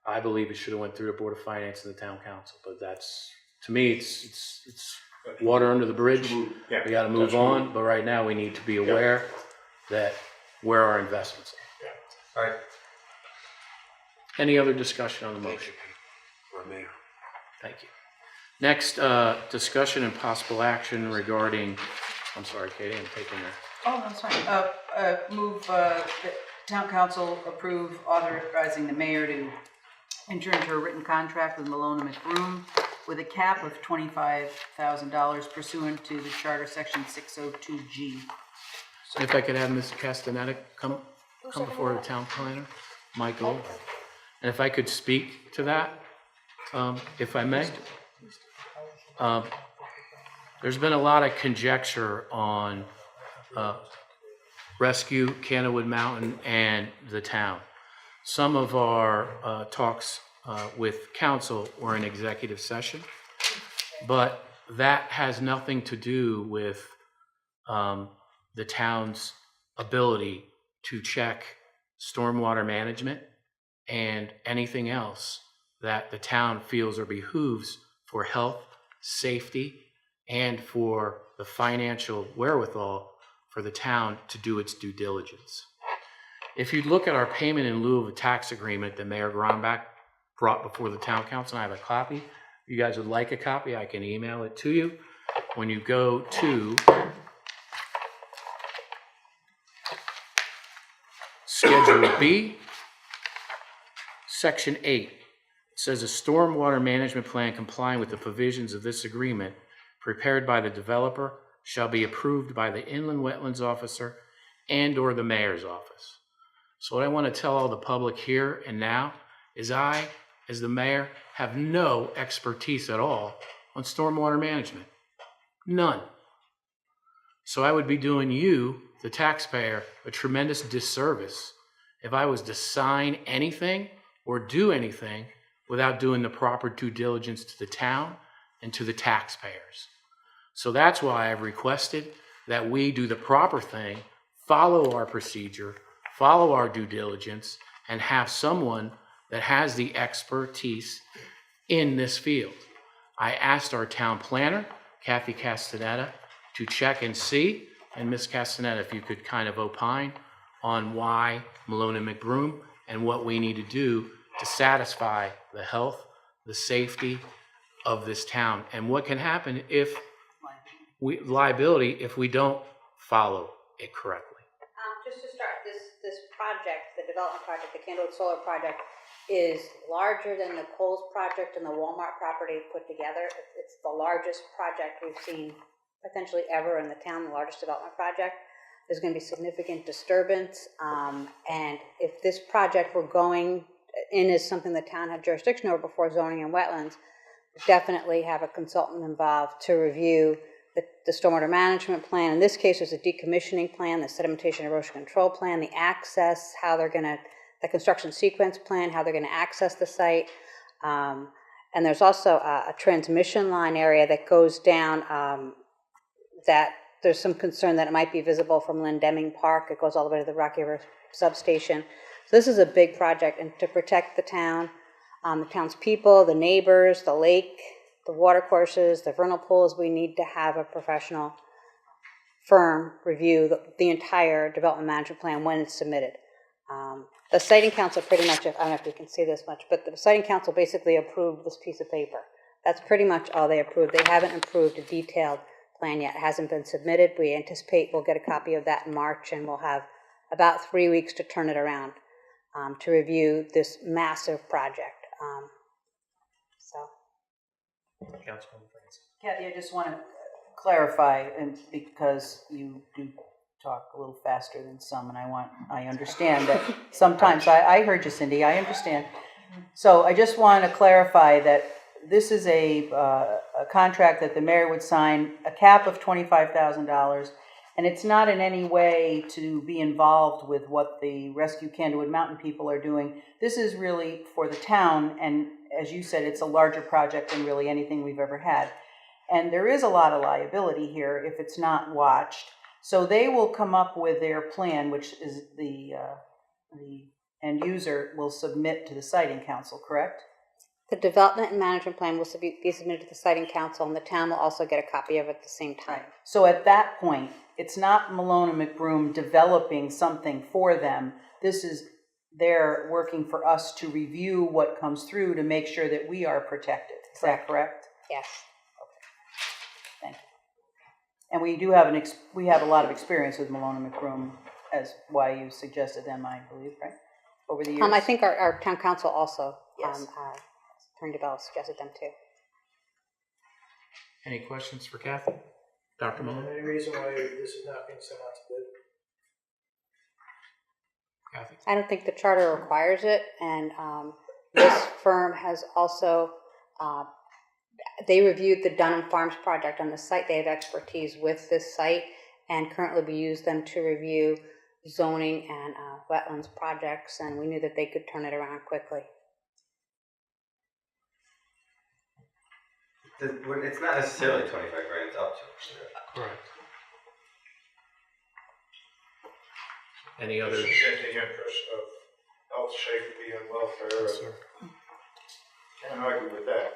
I believe it should have went through the Board of Finance and the Town Council, but that's, to me, it's water under the bridge. Yeah, We gotta move on, but right now we need to be aware that where our investments are. All right. Any other discussion on the motion? Thank you. Next, discussion and possible action regarding, I'm sorry, Katie, I'm taking that. Oh, that's fine. Move that town council approve authorizing the mayor to enter into a written contract with Malone and McBroom with a cap of $25,000 pursuant to the Charter Section 602G. If I could have Ms. Castaneda come before the town planner, Michael, and if I could speak to that, if I may. There's been a lot of conjecture on Rescue, Candlewood Mountain, and the town. Some of our talks with council were in executive session, but that has nothing to do with the town's ability to check stormwater management and anything else that the town feels or behooves for health, safety, and for the financial wherewithal for the town to do its due diligence. If you look at our payment in lieu of a tax agreement that Mayor Gronbach brought before the town council, and I have a copy. If you guys would like a copy, I can email it to you. When you go to Schedule B, Section 8, it says a stormwater management plan complying with the provisions of this agreement prepared by the developer shall be approved by the inland wetlands officer and/or the mayor's office. So what I want to tell all the public here and now is I, as the mayor, have no expertise at all on stormwater management. None. So I would be doing you, the taxpayer, a tremendous disservice if I was to sign anything or do anything without doing the proper due diligence to the town and to the taxpayers. So that's why I've requested that we do the proper thing, follow our procedure, follow our due diligence, and have someone that has the expertise in this field. I asked our town planner, Kathy Castaneda, to check and see, and Ms. Castaneda, if you could kind of opine on why Malone and McBroom and what we need to do to satisfy the health, the safety of this town, and what can happen if liability if we don't follow it correctly. Just to start, this project, the development project, the Candlewood Solar project, is larger than the Kohl's project and the Walmart property put together. It's the largest project we've seen potentially ever in the town, the largest development project. There's going to be significant disturbance, and if this project were going in as something the town had jurisdiction over before zoning and wetlands, definitely have a consultant involved to review the stormwater management plan. In this case, there's a decommissioning plan, the sedimentation erosion control plan, the access, how they're going to, the construction sequence plan, how they're going to access the site. And there's also a transmission line area that goes down that there's some concern that it might be visible from Lynn Deming Park. It goes all the way to the Rocky River substation. So this is a big project, and to protect the town, the town's people, the neighbors, the lake, the water courses, the vernal pools, we need to have a professional firm review the entire development management plan when it's submitted. The siting council pretty much, I don't know if you can see this much, but the siting council basically approved this piece of paper. That's pretty much all they approved. They haven't approved a detailed plan yet. It hasn't been submitted. We anticipate we'll get a copy of that in March, and we'll have about 3 weeks to turn it around to review this massive project. Councilwoman Francis. Kathy, I just want to clarify, and because you do talk a little faster than some, and I understand that sometimes, I heard you, Cindy, I understand. So I just want to clarify that this is a contract that the mayor would sign, a cap of $25,000, and it's not in any way to be involved with what the Rescue Candlewood Mountain people are doing. This is really for the town, and as you said, it's a larger project than really anything we've ever had. And there is a lot of liability here if it's not watched. So they will come up with their plan, which is the end user will submit to the siting council, correct? The development and management plan will be submitted to the siting council, and the town will also get a copy of it at the same time. So at that point, it's not Malone and McBroom developing something for them. This is they're working for us to review what comes through to make sure that we are protected. Is that correct? Yes. Thank you. And we do have we have a lot of experience with Malone and McBroom, as why you suggested them, I believe, right? Over the years. I think our town council also, Yes. Attorney DeBella suggested them too. Any questions for Kathy? Dr. Malone? Any reason why this is not being sent out to bid? Kathy? I don't think the charter requires it, and this firm has also, they reviewed the Dunham Farms project on the site. They have expertise with this site, and currently we use them to review zoning and wetlands projects, and we knew that they could turn it around quickly. It's not necessarily 25 grand, it's up to. Correct. Any other? This is in the interest of health, safety, and welfare. Yes, sir. Can't argue with that.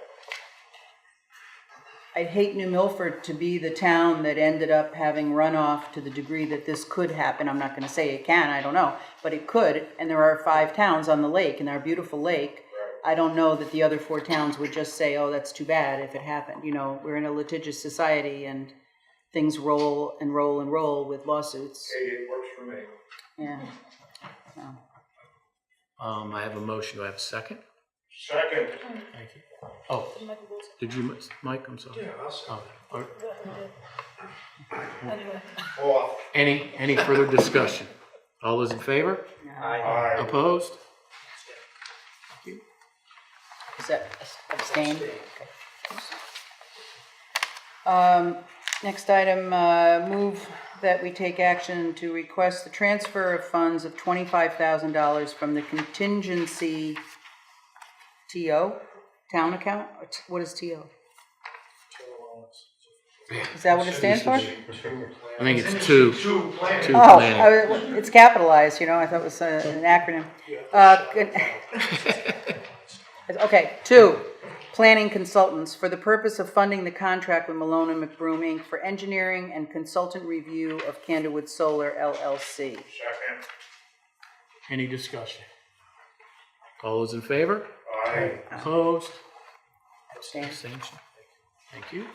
I'd hate New Milford to be the town that ended up having runoff to the degree that this could happen. I'm not going to say it can, I don't know, but it could. And there are 5 towns on the lake, and our beautiful lake. I don't know that the other 4 towns would just say, oh, that's too bad if it happened. You know, we're in a litigious society, and things roll and roll and roll with lawsuits. Hey, it works for me. Yeah. So. I have a motion. Do I have a second? Second. Thank you. Oh, did you, Mike? I'm sorry. Yeah, I'll second. Oh, Anyway. Off. any further discussion? All those in favor? Aye. Opposed? Is that abstain? Okay. Next item, move that we take action to request the transfer of funds of $25,000 from the contingency TO, town account? What is TO? Is that what it stands for? I think it's two. Two planning. Two Oh, planning. it's capitalized, you know, I thought it was an acronym. Okay, 2, planning consultants for the purpose of funding the contract with Malone and McBroom Inc. for engineering and consultant review of Candlewood Solar LLC. Second. Any discussion? All those in favor? Aye. Opposed? Abstain. Abstention. Thank you.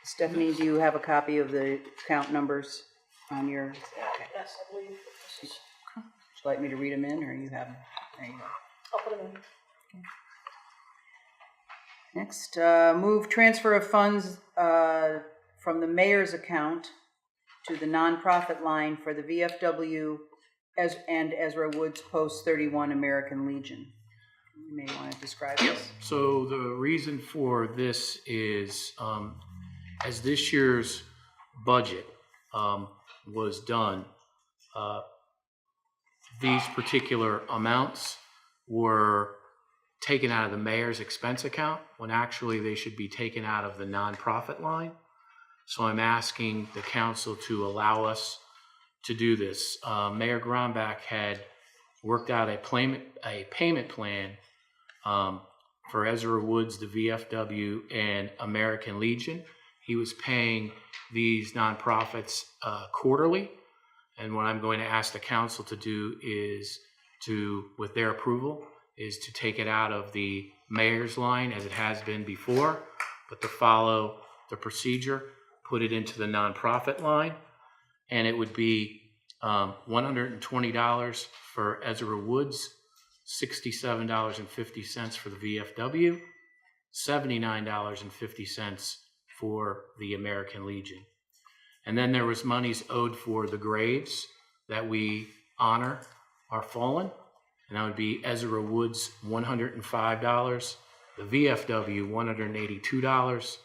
Stephanie, do you have a copy of the account numbers on your? Okay. Yes, I believe. Would you like me to read them in, or you have them? There you go. I'll put them in. Next, move transfer of funds from the mayor's account to the nonprofit line for the VFW and Ezra Woods Post 31 American Legion. You may want to describe this. So the reason for this is, as this year's budget was done, these particular amounts were taken out of the mayor's expense account when actually they should be taken out of the nonprofit line. So I'm asking the council to allow us to do this. Mayor Grombach had worked out a payment plan for Ezra Woods, the VFW, and American Legion. He was paying these nonprofits quarterly. And what I'm going to ask the council to do is to, with their approval, is to take it out of the mayor's line as it has been before, but to follow the procedure, put it into the nonprofit line, and it would be $120 for Ezra Woods, $67.50 for the VFW, $79.50 for the American Legion. And then there was monies owed for the graves that we honor our fallen, and that would be Ezra Woods, $105, the VFW, $182,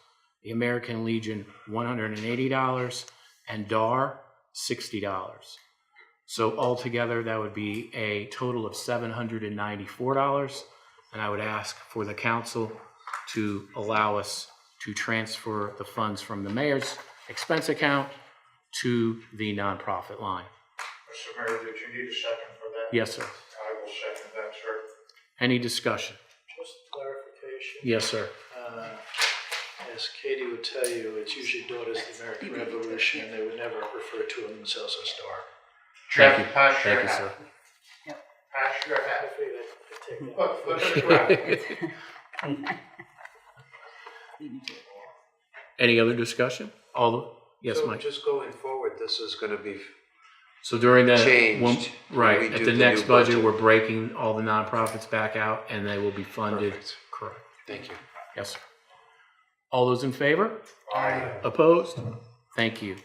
the American Legion, $180, and DAR, $60. So altogether, that would be a total of $794, and I would ask for the council to allow us to transfer the funds from the mayor's expense account to the nonprofit line. Mr. Mayor, did you need a second for that? Yes, sir. I will second that, sir. Any discussion? Just clarification. Yes, sir. As Katie would tell you, it's usually Daughters of the American Revolution, and they would never refer to themselves as DAR. Thank you. Pass your Thank you, hat. sir. Pass your I hat. figured I'd take that. Flip it around. Any other discussion? Yes, So Mike. just going forward, this is going to be So during the changed when right we at do the the next new budget, budget. we're breaking all the nonprofits back out, and they will be funded. Perfect. Correct. Thank you. Yes, sir. All those in favor? Aye. Opposed? Thank you.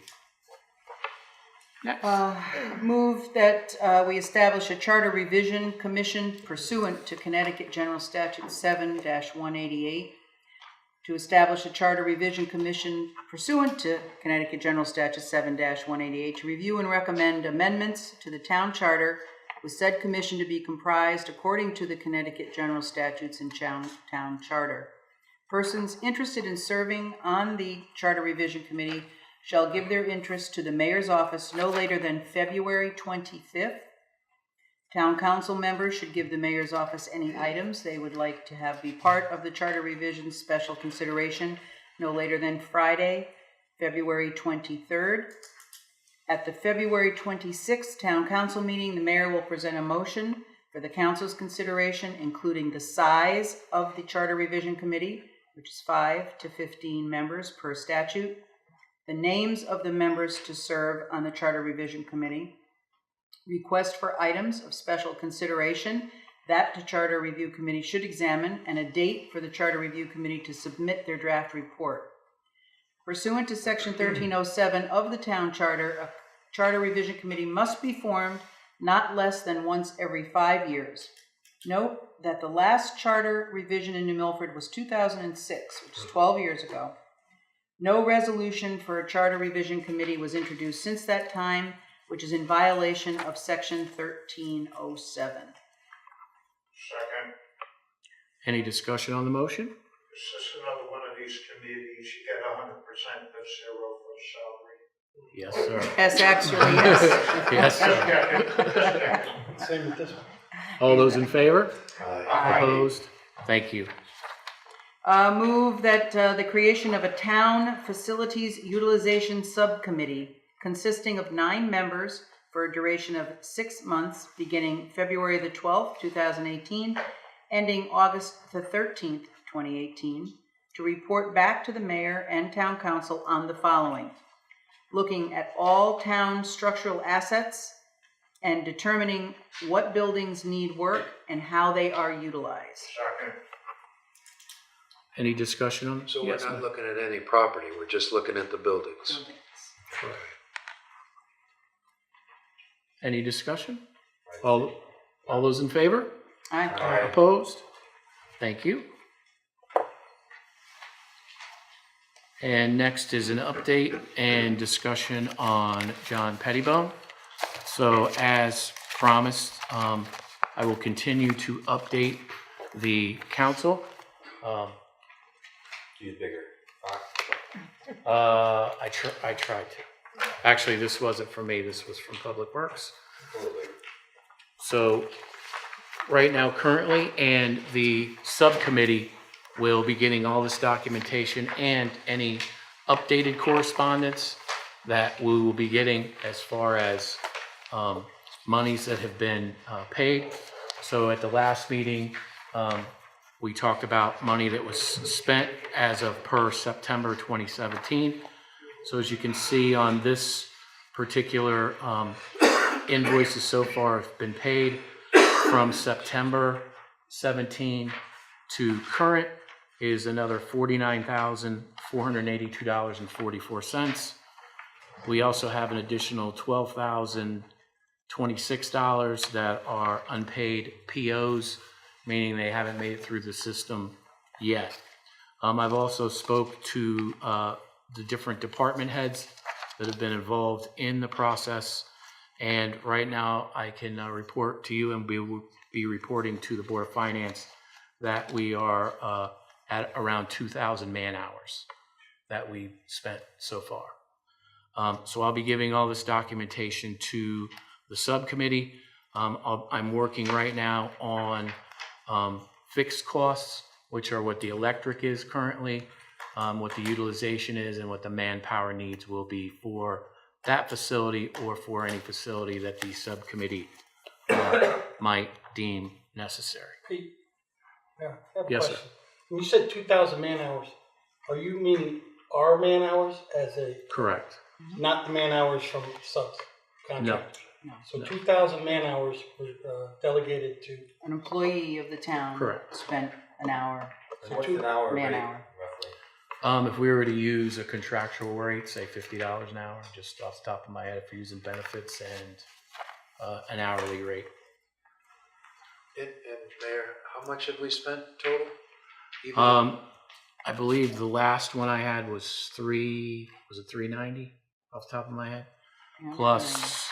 Move that we establish a charter revision commission pursuant to Connecticut General Statute 7-188. To establish a charter revision commission pursuant to Connecticut General Statute 7-188 to review and recommend amendments to the town charter, with said commission to be comprised according to the Connecticut General Statutes and town charter. Persons interested in serving on the Charter Revision Committee shall give their interest to the mayor's office no later than February 25th. Town council members should give the mayor's office any items they would like to have be part of the Charter Revision special consideration no later than Friday, February 23rd. At the February 26th Town Council meeting, the mayor will present a motion for the council's consideration, including the size of the Charter Revision Committee, which is 5 to 15 members per statute, the names of the members to serve on the Charter Revision Committee, request for items of special consideration that the Charter Review Committee should examine, and a date for the Charter Review Committee to submit their draft report. Pursuant to Section 1307 of the Town Charter, a Charter Revision Committee must be formed not less than once every 5 years. Note that the last charter revision in New Milford was 2006, which is 12 years ago. No resolution for a charter revision committee was introduced since that time, which is in violation of Section 1307. Second. Any discussion on the motion? Is this another one of these committees, you get 100% of zero for salary? Yes, sir. Yes, actually, yes. Yes, sir. Same with this one. All those in favor? Aye. Opposed? Thank you. Move that the creation of a town facilities utilization subcommittee consisting of 9 members for a duration of 6 months, beginning February the 12th, 2018, ending August the 13th, 2018, to report back to the mayor and town council on the following: looking at all town structural assets and determining what buildings need work and how they are utilized. Second. Any discussion on? So Yes, we're not ma'am. looking at any property, we're just looking at the buildings. Any discussion? All those in favor? Aye. Aye. Opposed? Thank you. And next is an update and discussion on John Pettibone. So as promised, I will continue to update the council. Use bigger. I tried to. Actually, this wasn't for me, this was from Public Works. So right now, currently, and the subcommittee will be getting all this documentation and any updated correspondence that we will be getting as far as monies that have been paid. So at the last meeting, we talked about money that was spent as of per September 2017. So as you can see on this particular invoices so far have been paid from September 17 to current. is another $49,482.44. We also have an additional $12,026 that are unpaid POs, meaning they haven't made it through the system yet. I've also spoke to the different department heads that have been involved in the process, and right now I can report to you, and we will be reporting to the Board of Finance, that we are at around 2,000 man-hours that we've spent so far. So I'll be giving all this documentation to the subcommittee. I'm working right now on fixed costs, which are what the electric is currently, what the utilization is, and what the manpower needs will be for that facility or for any facility that the subcommittee might deem necessary. Pete, yeah, I have a Yes, question. When you said 2,000 man hours, are you meaning our man hours as a, Correct. not the man hours from subs, contractors? No. So 2,000 man hours were delegated to. An employee of the town. Correct. Spent an hour. So what's an hour Man rate, hour. roughly? If we were to use a contractual rate, say $50 an hour, just off the top of my head, if we're using benefits and an hourly rate. And Mayor, how much have we spent total? I believe the last one I had was $390 off the top of my head, plus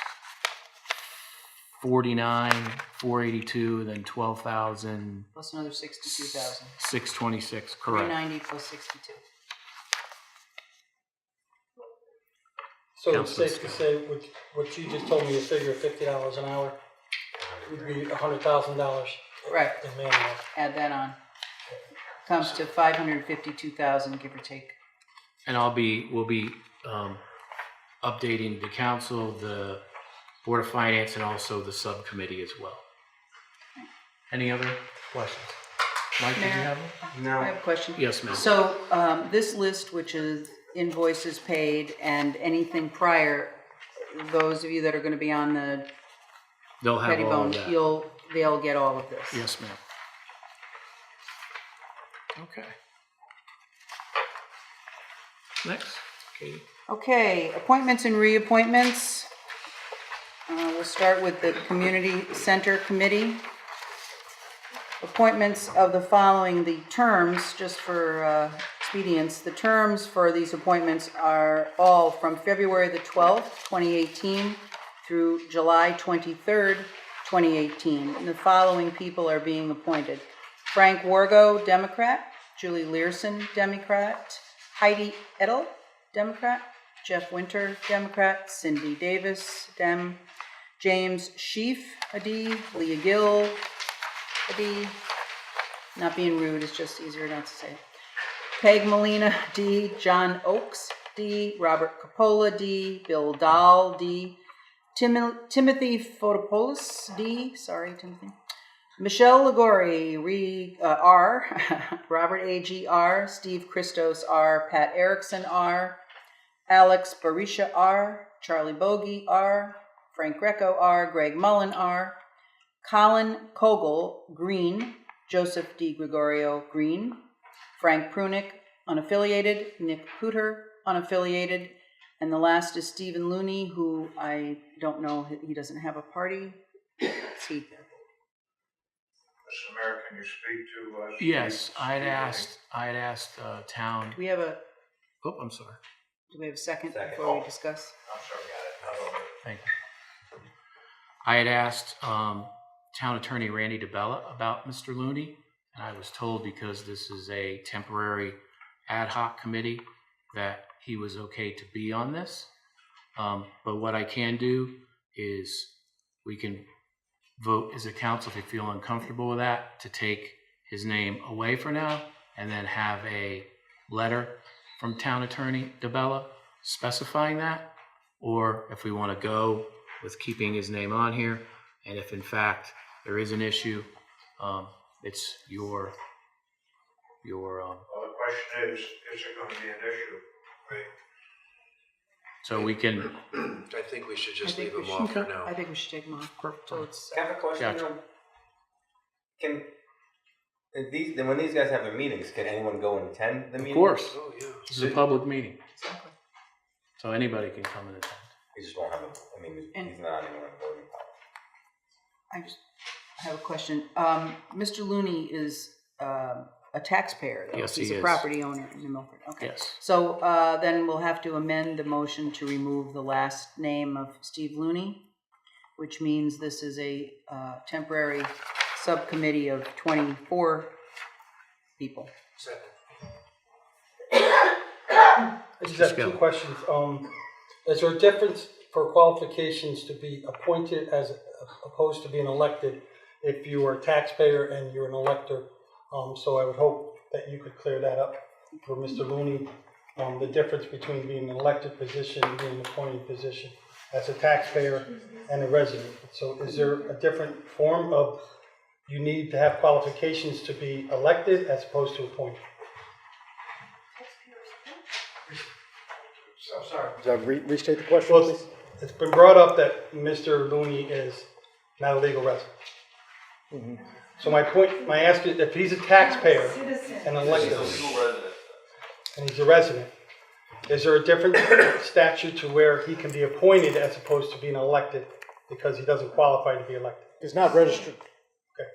49, 482, and then 12,000. Plus another 62,000. 626, correct. 390 plus 62. So it's Councilman safe to say, what you just told me, a figure of $50 an hour would be $100,000 Right. in man hours. Add that on. Comes to 552,000, give or take. And we'll be updating the council, the Board of Finance, and also the subcommittee as well. Any other questions? Mike, did you have one? I have a question. Yes, ma'am. So this list, which is invoices paid and anything prior, those of you that are going to be on the They'll have all Pettibone, of that. they'll get all of this. Yes, ma'am. Okay. Next, Katie. Okay, appointments and reappointments. We'll start with the Community Center Committee. Appointments of the following, the terms, just for expedience, the terms for these appointments are all from February the 12th, 2018 through July 23rd, 2018. And the following people are being appointed. Frank Wargo, Democrat. Julie Learson, Democrat. Heidi Edel, Democrat. Jeff Winter, Democrat. Cindy Davis, Dem. James Sheaf, AD. Leah Gill, AD. Not being rude, it's just easier not to say. Peg Molina, D. John Oakes, D. Robert Capola, D. Bill Dahl, D. Timothy Fotopoulos, D. Sorry, Timothy. Michelle Ligori, R. Robert A.G. R. Steve Christos, R. Pat Erickson, R. Alex Barisha, R. Charlie Bogey, R. Frank Greco, R. Greg Mullen, R. Colin Kogel, Green. Joseph D. Gregorio, Green. Frank Prunick, unaffiliated. Nick Pooter, unaffiliated. And the last is Stephen Looney, who I don't know, he doesn't have a party. Let's see. Mr. Mayor, can you speak to? Yes, I had asked town. Do we have a, Oh, I'm sorry. do we have a second before we discuss? I'm sorry, got it. Thank you. I had asked Town Attorney Randy DeBella about Mr. Looney, and I was told because this is a temporary ad hoc committee that he was okay to be on this. But what I can do is we can vote as a council if you feel uncomfortable with that, to take his name away for now, and then have a letter from Town Attorney DeBella specifying that, or if we want to go with keeping his name on here, and if in fact there is an issue, it's your. Well, the question is it going to be an issue? Right. So we can. I think we should just I think leave we them off should- for now. I think we should take them off. So it's, I have a question. Gotcha. Can When these guys have their meetings, can anyone go and attend the meeting? Of course. This is a public meeting. So anybody can come and attend. He just won't have he's not anywhere in the voting power. I have a question. Mr. Looney is a taxpayer, though. Yes, He's he a is. property owner in New Milford. Okay. Yes. So then we'll have to amend the motion to remove the last name of Steve Looney, which means this is a temporary subcommittee of 24 people. I just have two questions. Is there a difference for qualifications to be appointed as opposed to being elected if you are a taxpayer and you're an elector? So I would hope that you could clear that up for Mr. Looney, the difference between being an elected position and being an appointed position as a taxpayer and a resident. So is there a different form of you need to have qualifications to be elected as opposed to appointed? Sorry. Restate the question, Well, please. it's been brought up that Mr. Looney is not a legal resident. Mm-hmm. So my ask is, if he's a taxpayer and elected, and he's a resident, is there a different statute to where he can be appointed as opposed to being elected because he doesn't qualify to be elected? He's not registered. Okay.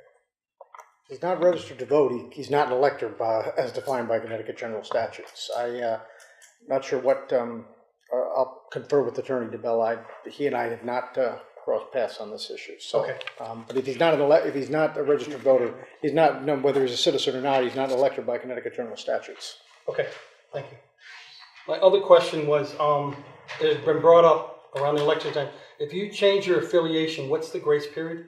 He's not registered to vote. He's not an elector as defined by Connecticut general statutes. Not sure what, I'll confer with Attorney DeBell. He and I have not crossed paths on this issue. So, Okay. But if he's not if he's not a registered voter, he's not, no, whether he's a citizen or not, he's not elected by Connecticut general statutes. Okay, thank you. My other question was, it had been brought up around the election time. If you change your affiliation, what's the grace period?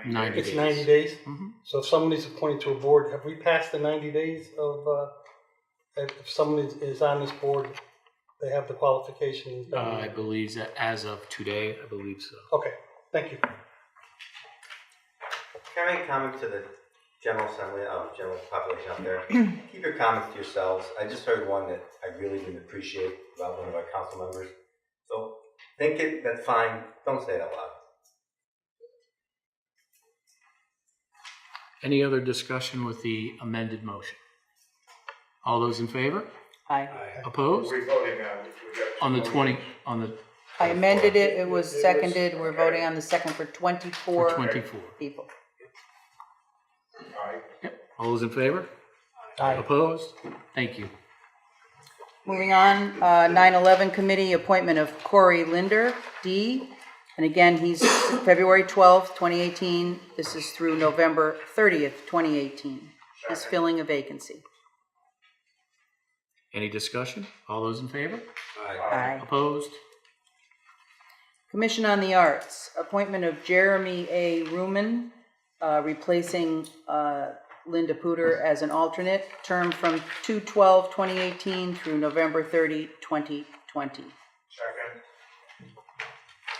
90 It's days. 90 days? Mm-hmm. So if somebody's appointed to a board, have we passed the 90 days of, if someone is on this board, they have the qualifications? I believe that as of today, I believe so. Okay, thank you. Can I make a comment to the general assembly, general population out there? Keep your comments to yourselves. I just heard one that I really didn't appreciate about one of our council members. So think it, that's fine. Don't say it out loud. Any other discussion with the amended motion? All those in favor? Aye. Opposed? We're voting on it. I amended it. It was seconded. We're voting on the second for 24 For 24. people. Yep. All those in favor? Aye. Opposed? Thank you. Moving on, 9/11 committee appointment of Corey Linder, D. And again, he's February 12th, 2018. This is through November 30th, 2018. He's filling a vacancy. Any discussion? All those in favor? Aye. Opposed? Commission on the Arts, appointment of Jeremy A. Ruman, replacing Linda Pooter as an alternate, term from 2/12/2018 through November 30, 2020. Second.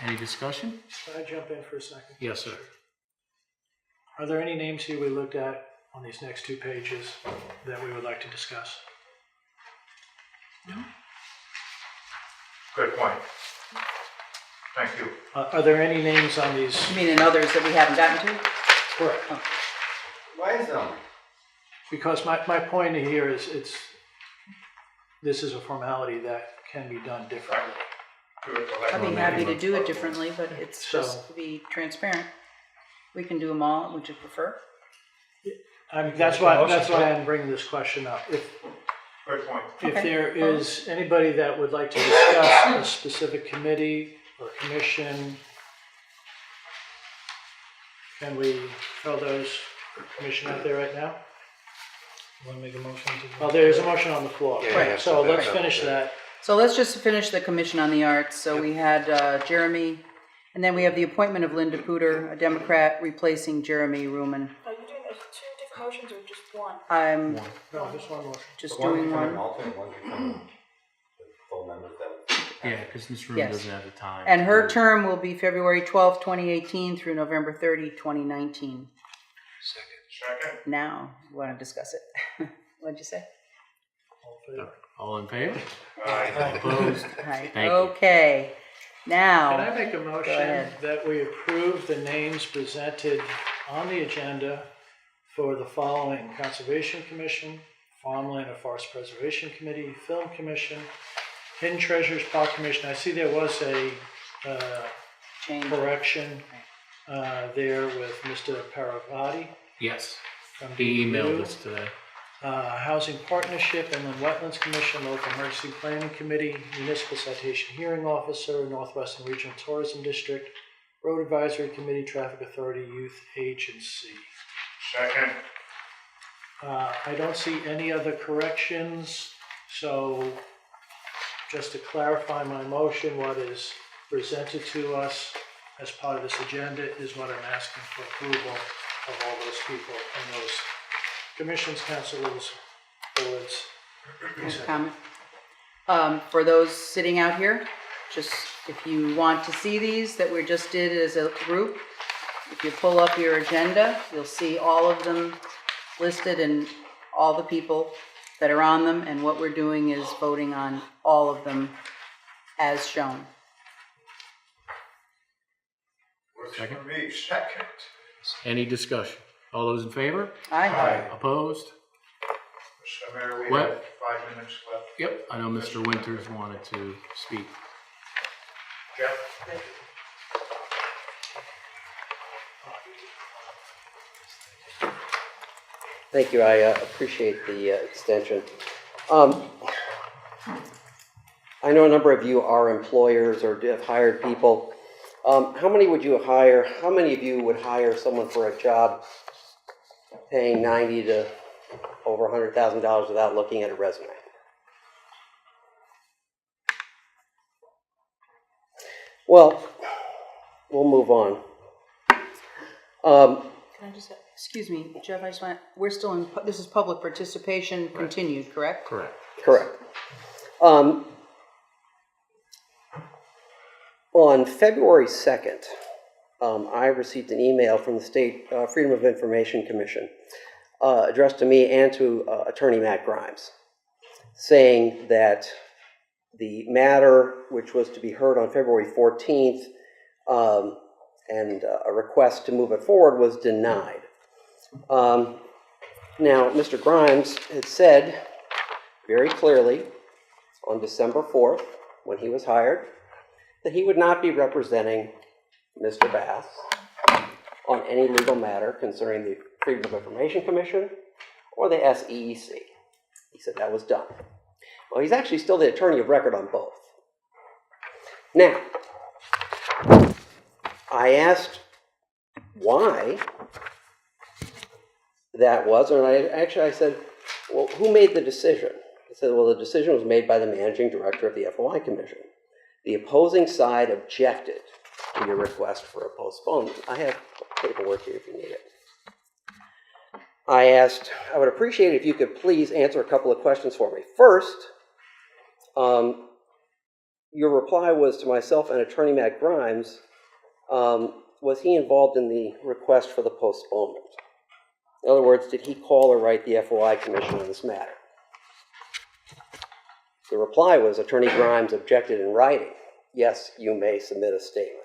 Any discussion? Can I jump in for a second? Yes, sir. Are there any names here we looked at on these next two pages that we would like to discuss? No. Good point. Thank you. Are there any names on these? You mean in others that we haven't gotten to? Correct. Oh. Why is Because my point here is this is a formality that can be done differently. I'd be happy to do it differently, but it's So- just to be transparent. We can do them all, would you prefer? I mean, that's why I'm bringing this question up. Good point. If Okay. there is anybody that would like to discuss a specific committee or commission, can we throw those commission out there right now? Want to make a motion to? Well, there's a motion on the floor. Yeah, Right. So let's finish that. So let's just finish the Commission on the Arts. So we had Jeremy, and then we have the appointment of Linda Pooter, a Democrat, replacing Jeremy Ruman. Are you doing two different motions or just one? I'm No, just one motion. just One doing become an one. alternate, one become the full member of that. Yeah, because this room Yes. doesn't have the time. And her term will be February 12th, 2018 through November 30, 2019. Second. Now, you want to discuss it? What'd you say? All in favor? Aye. Opposed? Hi. Thank you. Okay. Now. Can I make a motion ahead. that we approve the names presented on the agenda for the following: Conservation Commission, Farmland and Forest Preservation Committee, Film Commission, Hidden Treasures Park Commission. I see there was a correction there with Mr. Paravati. Yes, From he emailed DEU. us today. Housing Partnership, Inland Wetlands Commission, Local Emergency Planning Committee, Municipal Citation Hearing Officer, Northwestern Regional Tourism District, Road Advisory Committee, Traffic Authority, Youth Agency. Second. I don't see any other corrections, so just to clarify my motion, what is presented to us as part of this agenda is what I'm asking for approval of all those people and those commissions, councils, boards, etc. Comment. For those sitting out here, just if you want to see these that we just did as a group, if you pull up your agenda, you'll see all of them listed and all the people that are on them, and what we're doing is voting on all of them as shown. Second. For me, second. Any discussion? All those in favor? Aye. Opposed? Mr. Mayor, we What? have 5 minutes left. Yep, I know Mr. Winters wanted to speak. Jeff? Thank you, I appreciate the extension. I know a number of you are employers or have hired people. How many would you hire? How many of you would hire someone for a job paying $90,000 to over $100,000 without looking at a resume? Well, we'll move on. Can I just, excuse me, Jeff, I just want, we're still in, this is public participation continued, correct? Correct. Correct. On February 2nd, I received an email from the State Freedom of Information Commission addressed to me and to Attorney Matt Grimes, saying that the matter, which was to be heard on February 14th, and a request to move it forward was denied. Now, Mr. Grimes had said very clearly on December 4th, when he was hired, that he would not be representing Mr. Bass on any legal matter concerning the Freedom of Information Commission or the SEEC. He said that was done. Well, he's actually still the attorney of record on both. Now, I asked why that was, and I said, well, who made the decision? He said, well, the decision was made by the managing director of the FOI Commission. The opposing side objected to your request for a postponement. I have paperwork here if you need it. I asked, I would appreciate it if you could please answer a couple of questions for me. First, your reply was to myself and Attorney Matt Grimes. Was he involved in the request for the postponement? In other words, did he call or write the FOI Commission on this matter? The reply was Attorney Grimes objected in writing. Yes, you may submit a statement.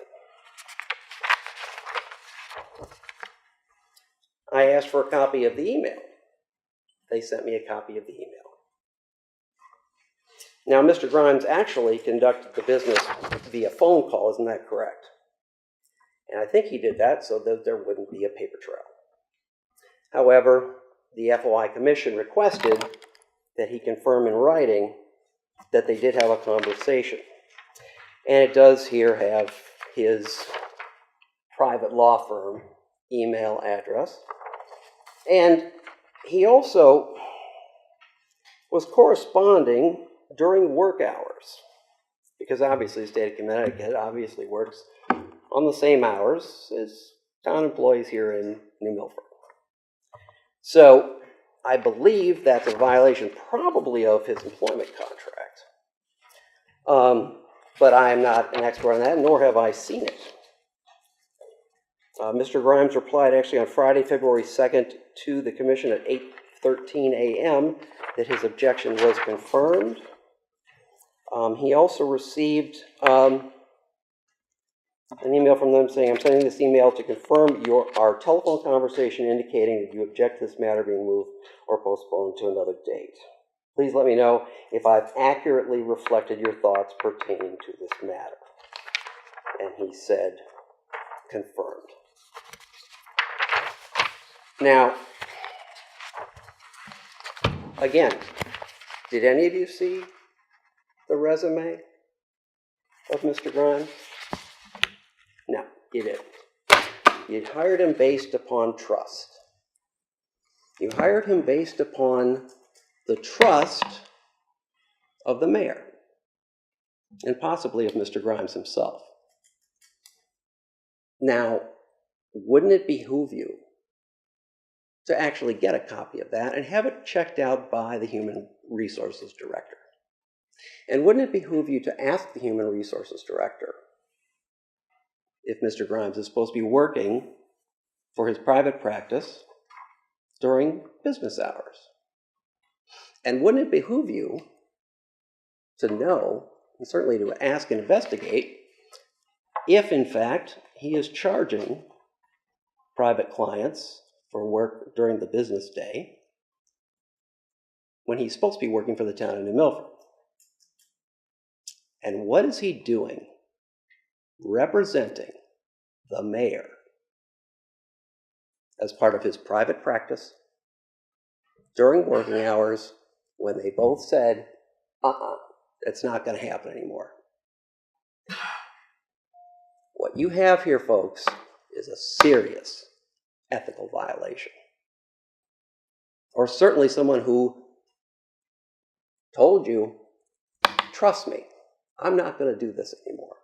I asked for a copy of the email. They sent me a copy of the email. Now, Mr. Grimes actually conducted the business via phone call, isn't that correct? And I think he did that so that there wouldn't be a paper trail. However, the FOI Commission requested that he confirm in writing that they did have a conversation. And it does here have his private law firm email address. And he also was corresponding during work hours, because obviously the state of Connecticut obviously works on the same hours as town employees here in New Milford. So I believe that's a violation probably of his employment contract. But I am not an expert on that, nor have I seen it. Mr. Grimes replied actually on Friday, February 2nd to the commission at 8:13 a.m. that his objection was confirmed. He also received an email from them saying, I'm sending this email to confirm our telephone conversation indicating that you object to this matter being moved or postponed to another date. Please let me know if I've accurately reflected your thoughts pertaining to this matter. And he said, confirmed. Now, again, did any of you see the resume of Mr. Grimes? No, you didn't. You hired him based upon trust. You hired him based upon the trust of the mayor, and possibly of Mr. Grimes himself. Now, wouldn't it behoove you to actually get a copy of that and have it checked out by the Human Resources Director? And wouldn't it behoove you to ask the Human Resources Director if Mr. Grimes is supposed to be working for his private practice during business hours? And wouldn't it behoove you to know, and certainly to ask and investigate, if in fact he is charging private clients for work during the business day when he's supposed to be working for the town of New Milford? And what is he doing representing the mayor as part of his private practice during working hours when they both said, it's not going to happen anymore? What you have here, folks, is a serious ethical violation. Or certainly someone who told you, trust me, I'm not going to do this anymore.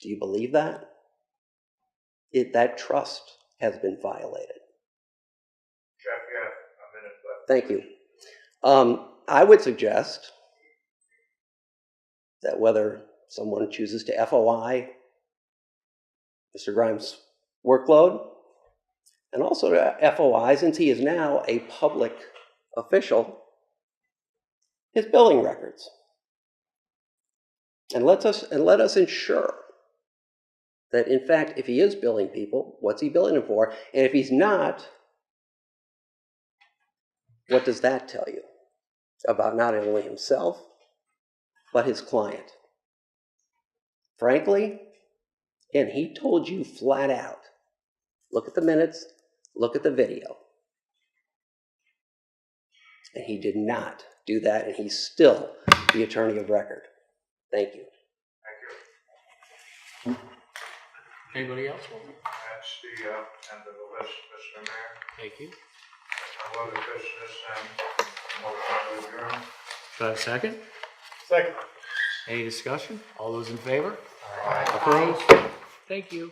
Do you believe that? That trust has been violated. Jeff, you have a minute left. Thank you. I would suggest that whether someone chooses to FOI Mr. Grimes' workload, and also to FOI, since he is now a public official, his billing records. And let us ensure that, in fact, if he is billing people, what's he billing them for? And if he's not, what does that tell you about not only himself, but his client? Frankly, and he told you flat out, look at the minutes, look at the video. And he did not do that, and he's still the attorney of record. Thank you. Thank you. Anybody else? That's the end of the list, Mr. Mayor. Thank you. No other business and motion to adjourn. Do I have a second? Second. Any discussion? All those in favor? Aye. Opposed? Thank you.